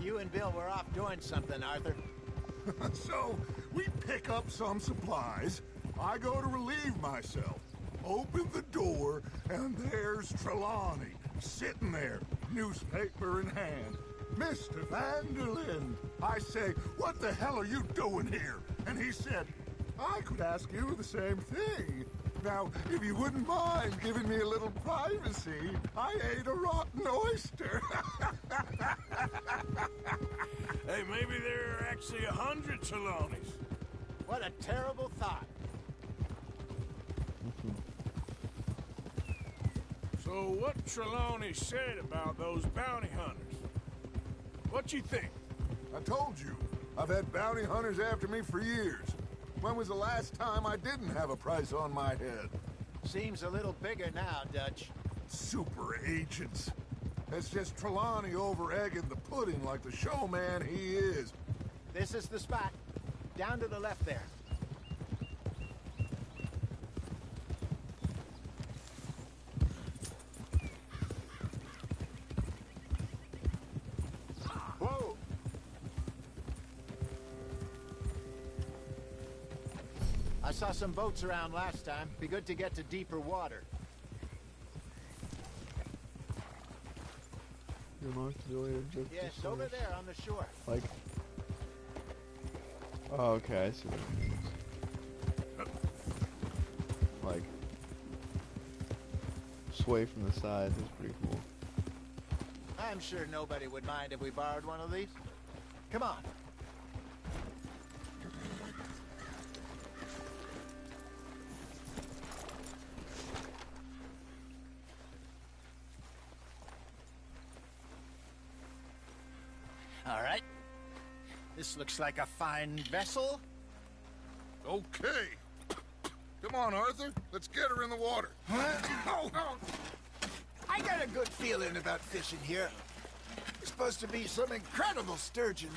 You and Bill were off doing something, Arthur. So, we pick up some supplies. I go to relieve myself. Open the door, and there's Trelawney, sitting there, newspaper in hand. Mr. Vanderlyn. I say, what the hell are you doing here? And he said, I could ask you the same thing. Now, if you wouldn't mind giving me a little privacy, I ate a rotten oyster. Hey, maybe there are actually 100 Trelawneys. What a terrible thought. So what Trelawney said about those bounty hunters? What you think? I told you, I've had bounty hunters after me for years. When was the last time I didn't have a price on my head? Seems a little bigger now, Dutch. Super agents. It's just Trelawney over-egging the pudding like the showman he is. This is the spot. Down to the left there. Whoa! I saw some boats around last time. Be good to get to deeper water. Yes, over there on the shore. Like... Oh, okay, I see what it means. Like... sway from the side, that's pretty cool. I'm sure nobody would mind if we borrowed one of these. Come on. All right. This looks like a fine vessel. Okay. Come on, Arthur. Let's get her in the water. Oh. I got a good feeling about fishing here. It's supposed to be some incredible sturgeon.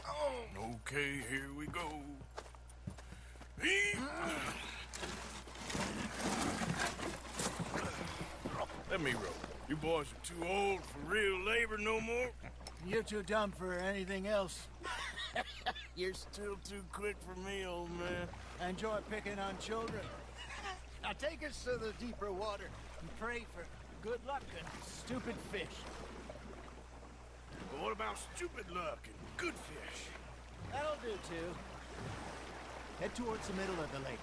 Oh. Okay, here we go. Let me row. You boys are too old for real labor no more. You're too dumb for anything else. You're still too quick for me, old man. Enjoy picking on children. Now take us to the deeper water and pray for good luck and stupid fish. But what about stupid luck and good fish? That'll do, too. Head towards the middle of the lake.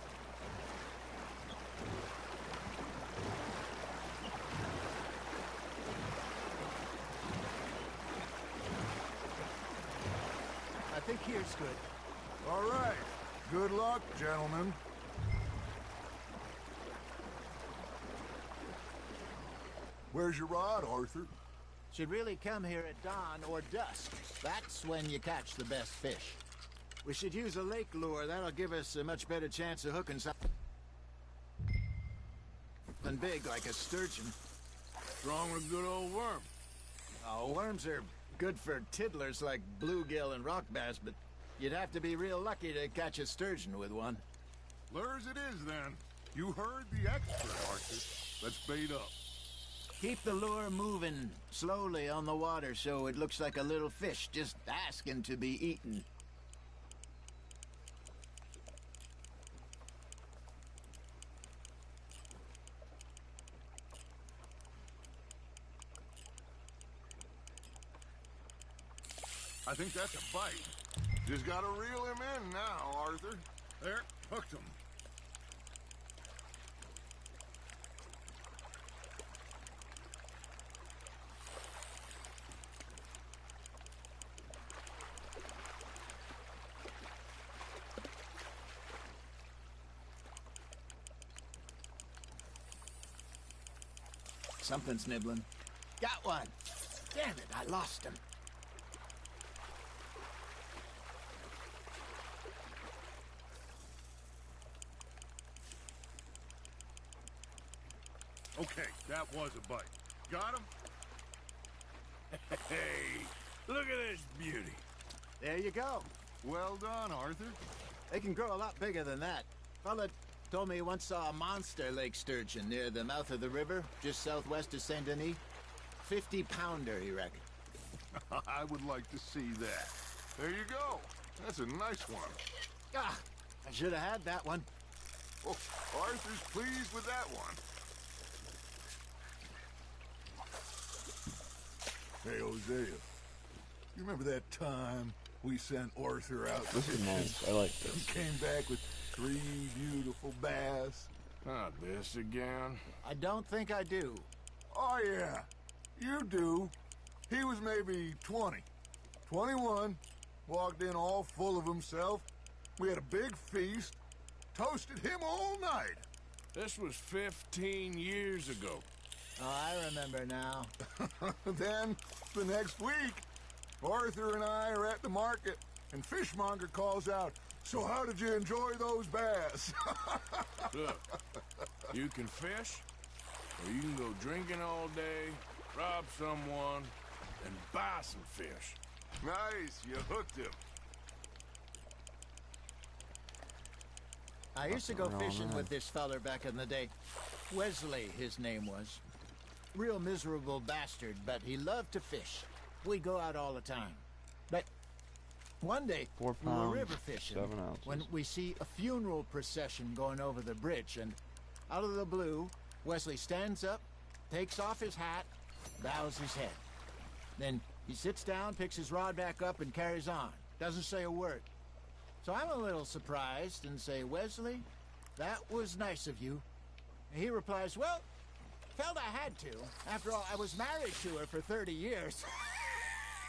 I think here's good. All right. Good luck, gentlemen. Where's your rod, Arthur? Should really come here at dawn or dusk. That's when you catch the best fish. We should use a lake lure. That'll give us a much better chance of hooking something big like a sturgeon. What's wrong with a good old worm? Oh, worms are good for tiddlers like bluegill and rock bass, but you'd have to be real lucky to catch a sturgeon with one. Lures it is, then. You heard the expert, Arthur. Let's bait up. Keep the lure moving slowly on the water so it looks like a little fish just asking to be eaten. I think that's a bite. Just gotta reel him in now, Arthur. There, hooked him. Something's nibbling. Got one. Damn it, I lost him. Okay, that was a bite. Got him? Hey, look at this beauty. There you go. Well done, Arthur. They can grow a lot bigger than that. Fella told me he once saw a monster lake sturgeon near the mouth of the river, just southwest of Saint Denis. 50-pounder, he reckoned. I would like to see that. There you go. That's a nice one. Ah, I should have had that one. Oh, Arthur's pleased with that one. Hey, Hosea. You remember that time we sent Arthur out? This is nice. I like this. He came back with 3 beautiful bass. Not this again. I don't think I do. Oh, yeah. You do. He was maybe 20. 21. Walked in all full of himself. We had a big feast. Toasted him all night. This was 15 years ago. Oh, I remember now. Then, the next week, Arthur and I are at the market, and Fishmonger calls out, "So how did you enjoy those bass?" Look, you can fish, or you can go drinking all day, rob someone, and buy some fish. Nice, you hooked him. I used to go fishing with this feller back in the day. Wesley, his name was. Real miserable bastard, but he loved to fish. We'd go out all the time. But one day, 4 we were pounds, river fishing 7 ounces. when we see a funeral procession going over the bridge, and out of the blue, Wesley stands up, takes off his hat, bows his head. Then he sits down, picks his rod back up, and carries on. Doesn't say a word. So I'm a little surprised and say, "Wesley, that was nice of you." And he replies, "Well, felt I had to. After all, I was married to her for 30 years.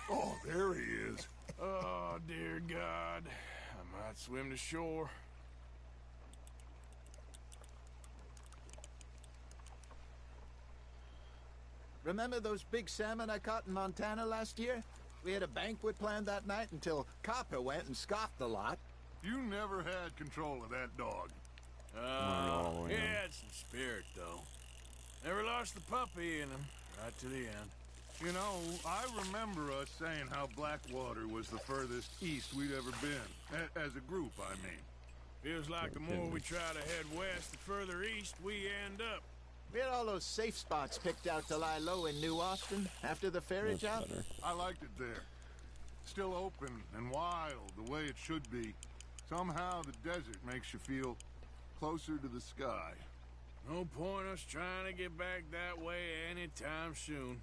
Oh, there he is. Oh, dear God. I might swim to shore. Remember those big salmon I caught in Montana last year? We had a banquet planned that night until Copper went and scoffed the lot. You never had control of that dog. He had some spirit, though. Never lost the puppy in him, right to the end. You know, I remember us saying how Blackwater was the furthest east we'd ever been. As a group, I mean. Feels like the more we try to head west, the further east we end up. We had all those safe spots picked out to lie low in New Austin after the ferry job. I liked it there. Still open and wild, the way it should be. Somehow the desert makes you feel closer to the sky. No point us trying to get back that way anytime soon.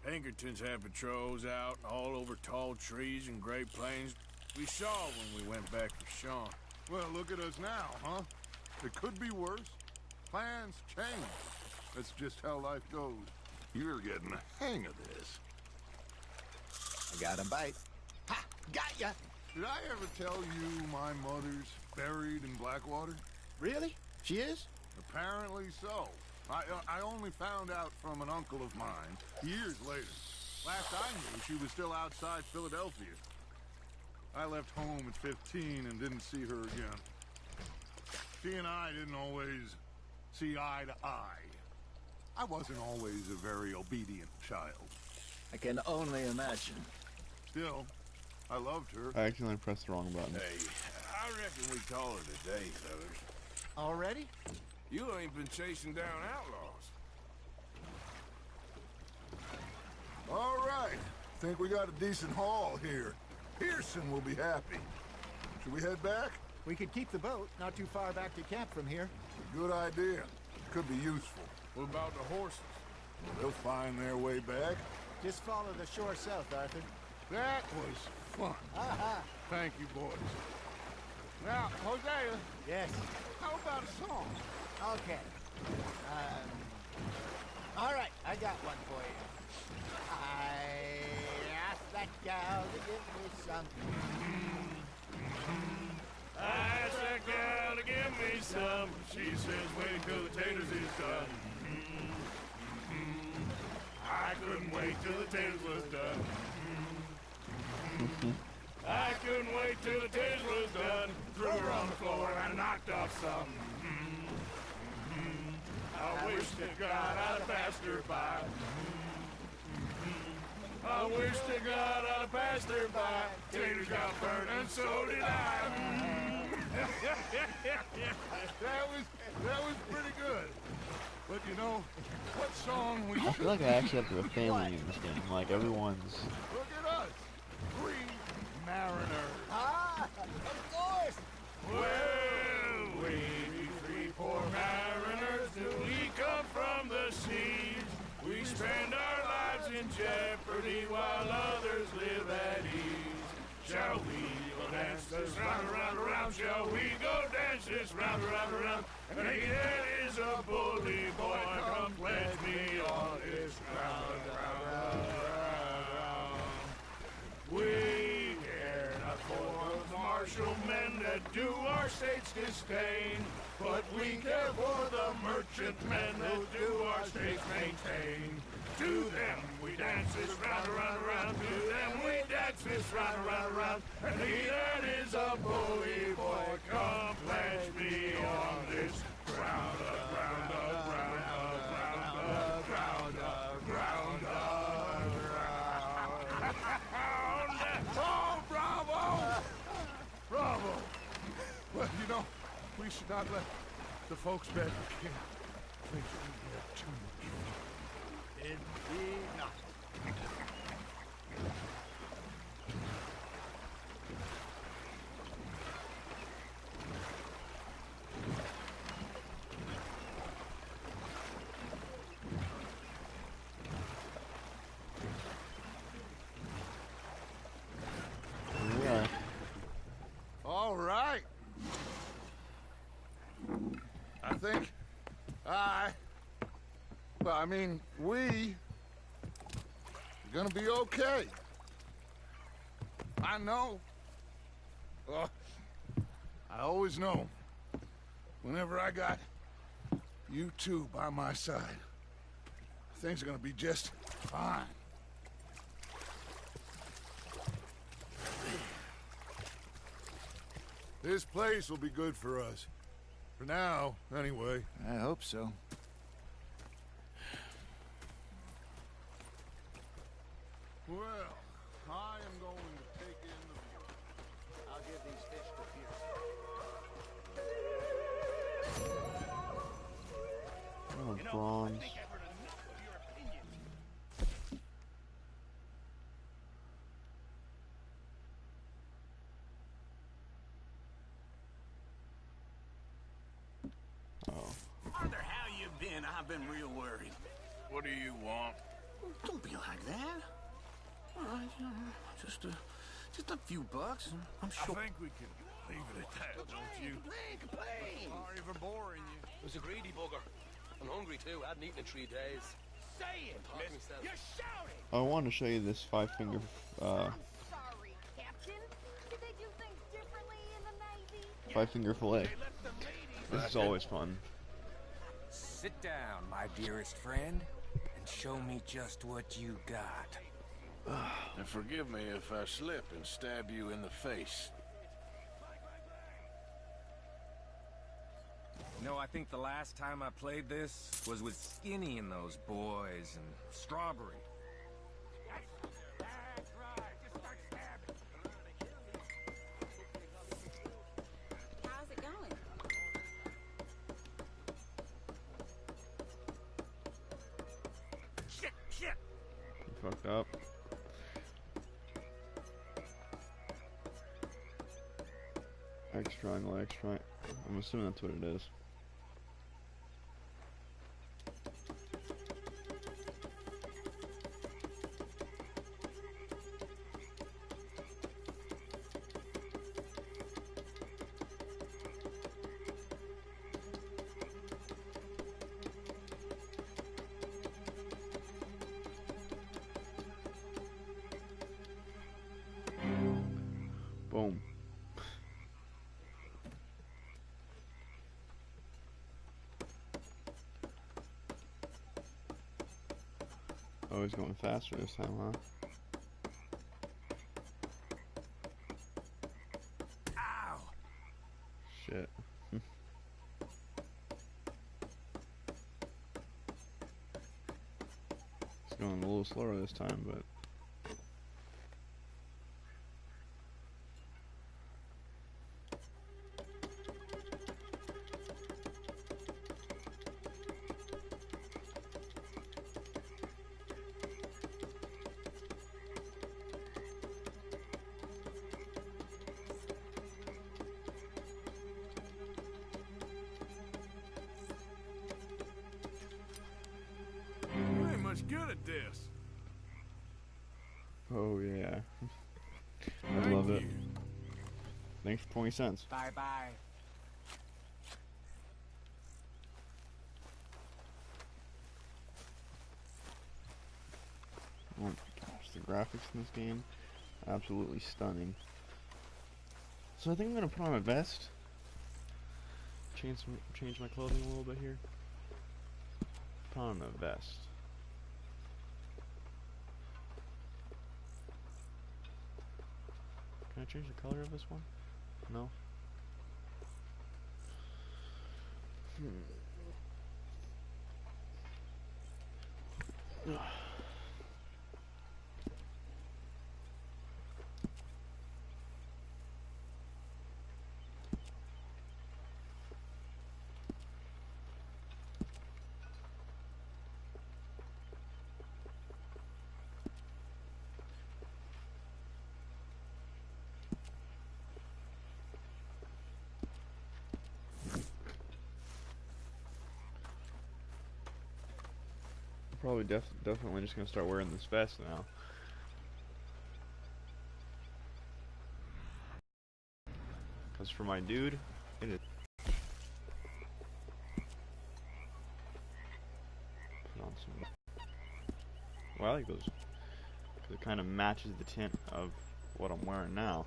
Pinkertons had patrols out all over tall trees and Great Plains. We saw when we went back to Sean. Well, look at us now, huh? It could be worse. Plans change. That's just how life goes. You're getting the hang of this. I got a bite. Ha! Got ya! Did I ever tell you my mother's buried in Blackwater? Really? She is? Apparently so. I only found out from an uncle of mine years later. Last I knew, she was still outside Philadelphia. I left home at 15 and didn't see her again. She and I didn't always see eye to eye. I wasn't always a very obedient child. I can only imagine. Still, I loved her. I accidentally pressed the wrong button. Hey, I reckon we call it a day, fellas. Already? You ain't been chasing down outlaws. All right. Think we got a decent haul here. Pearson will be happy. Should we head back? We could keep the boat not too far back to camp from here. Good idea. Could be useful. What about the horses? They'll find their way back. Just follow the shore south, Arthur. That was fun. Aha! Thank you, boys. Now, Hosea. Yes. How about a song? Okay. All right, I got one for you. I asked that gal to give me some. I asked that gal to give me some. She says, wait till the taters is done. I couldn't wait till the taters was done. I couldn't wait till the taters was done. Threw her on the floor and I knocked off some. I wish to God I'd have passed her by. I wish to God I'd have passed her by. Taters got burned and so did I. That was pretty good. But you know, what song we I feel like I actually have a family in this game. Like everyone's. Look at us. 3 mariners. Ah, of course. Well, we be 3 poor mariners. Do we come from the seas? We spend our lives in jeopardy while others live at ease. Shall we go dance this round, around, around? Shall we go dance this round, around, around? And that is a bully boy. Come pledge me on this ground, round, round. We care not for the martial men that do our state's disdain, but we care for the merchant men that do our state's maintain. To them we dance this round, around, around. To them we dance this round, around, around. And he that is a bully boy, come pledge me on this ground, ground, ground, ground, ground, ground, ground. Oh, bravo! Bravo! Well, you know, we should not let the folks back at camp think we have too much fun. Indeed not. Yeah. All right. I think we are gonna be okay. I know. I always know. Whenever I got you two by my side, things are gonna be just fine. This place will be good for us. For now, anyway. I hope so. Well, I am going to take in the view. I'll give these fish to Pierce. Oh, bronze. I've been real worried. What do you want? Don't be like that. All right, just a few bucks. I'm sure. I think we can leave it at that, don't you? Complain! Sorry for boring you. It was a greedy bugger. I'm hungry too. I hadn't eaten in 3 days. Say it, miss. You're shouting! I want to show you this 5-finger, Sorry, Captain. Did they do things differently in the Navy? 5-finger fillet. This is always fun. Sit down, my dearest friend, and show me just what you got. And forgive me if I slip and stab you in the face. You know, I think the last time I played this was with Skinny and those boys and Strawberry. That's right. Just start stabbing. How's it going? Shit! You fucked up. X triangle, X triangle. I'm assuming that's what it is. Boom. Oh, he's going faster this time, huh? Ow! Shit. He's going a little slower this time, but... You ain't much good at this. Oh, yeah. I love it. Thanks for 20 cents. Bye-bye. Oh my gosh, the graphics in this game, absolutely stunning. So I think I'm gonna put on a vest. Change my clothing a little bit here. Put on a vest. Can I change the color of this one? No. Probably definitely just gonna start wearing this vest now. Cause for my dude, it is. Put on some. Well, I like those. Cause it kind of matches the tint of what I'm wearing now.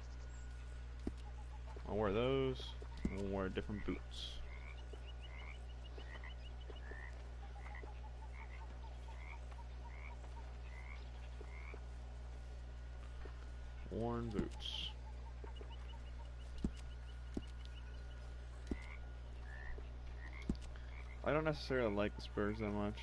I'll wear those. And we'll wear different boots. Worn boots. I don't necessarily like the Spurs that much.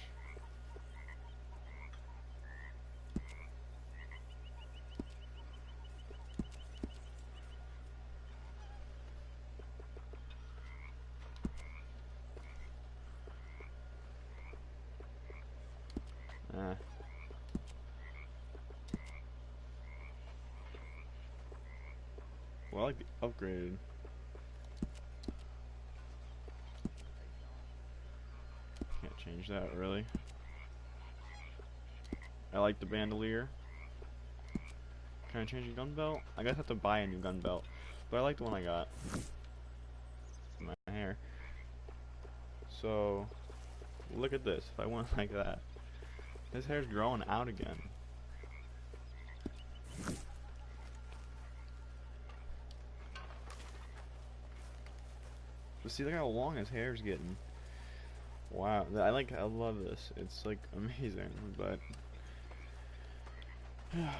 Well, I like the upgraded. Can't change that really. I like the bandolier. Can I change a gun belt? I guess I have to buy a new gun belt. But I like the one I got. My hair. So, look at this. If I went like that. This hair's growing out again. But see, look how long his hair's getting. Wow, I love this. It's like amazing, but okay.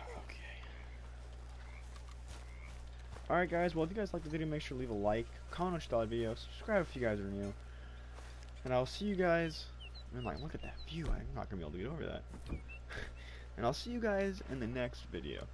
Alright guys, well if you guys liked the video, make sure to leave a like, comment what you thought of the video, subscribe if you guys are new. And I'll see you guys, man, like, look at that view, I'm not gonna be able to get over that. And I'll see you guys in the next video.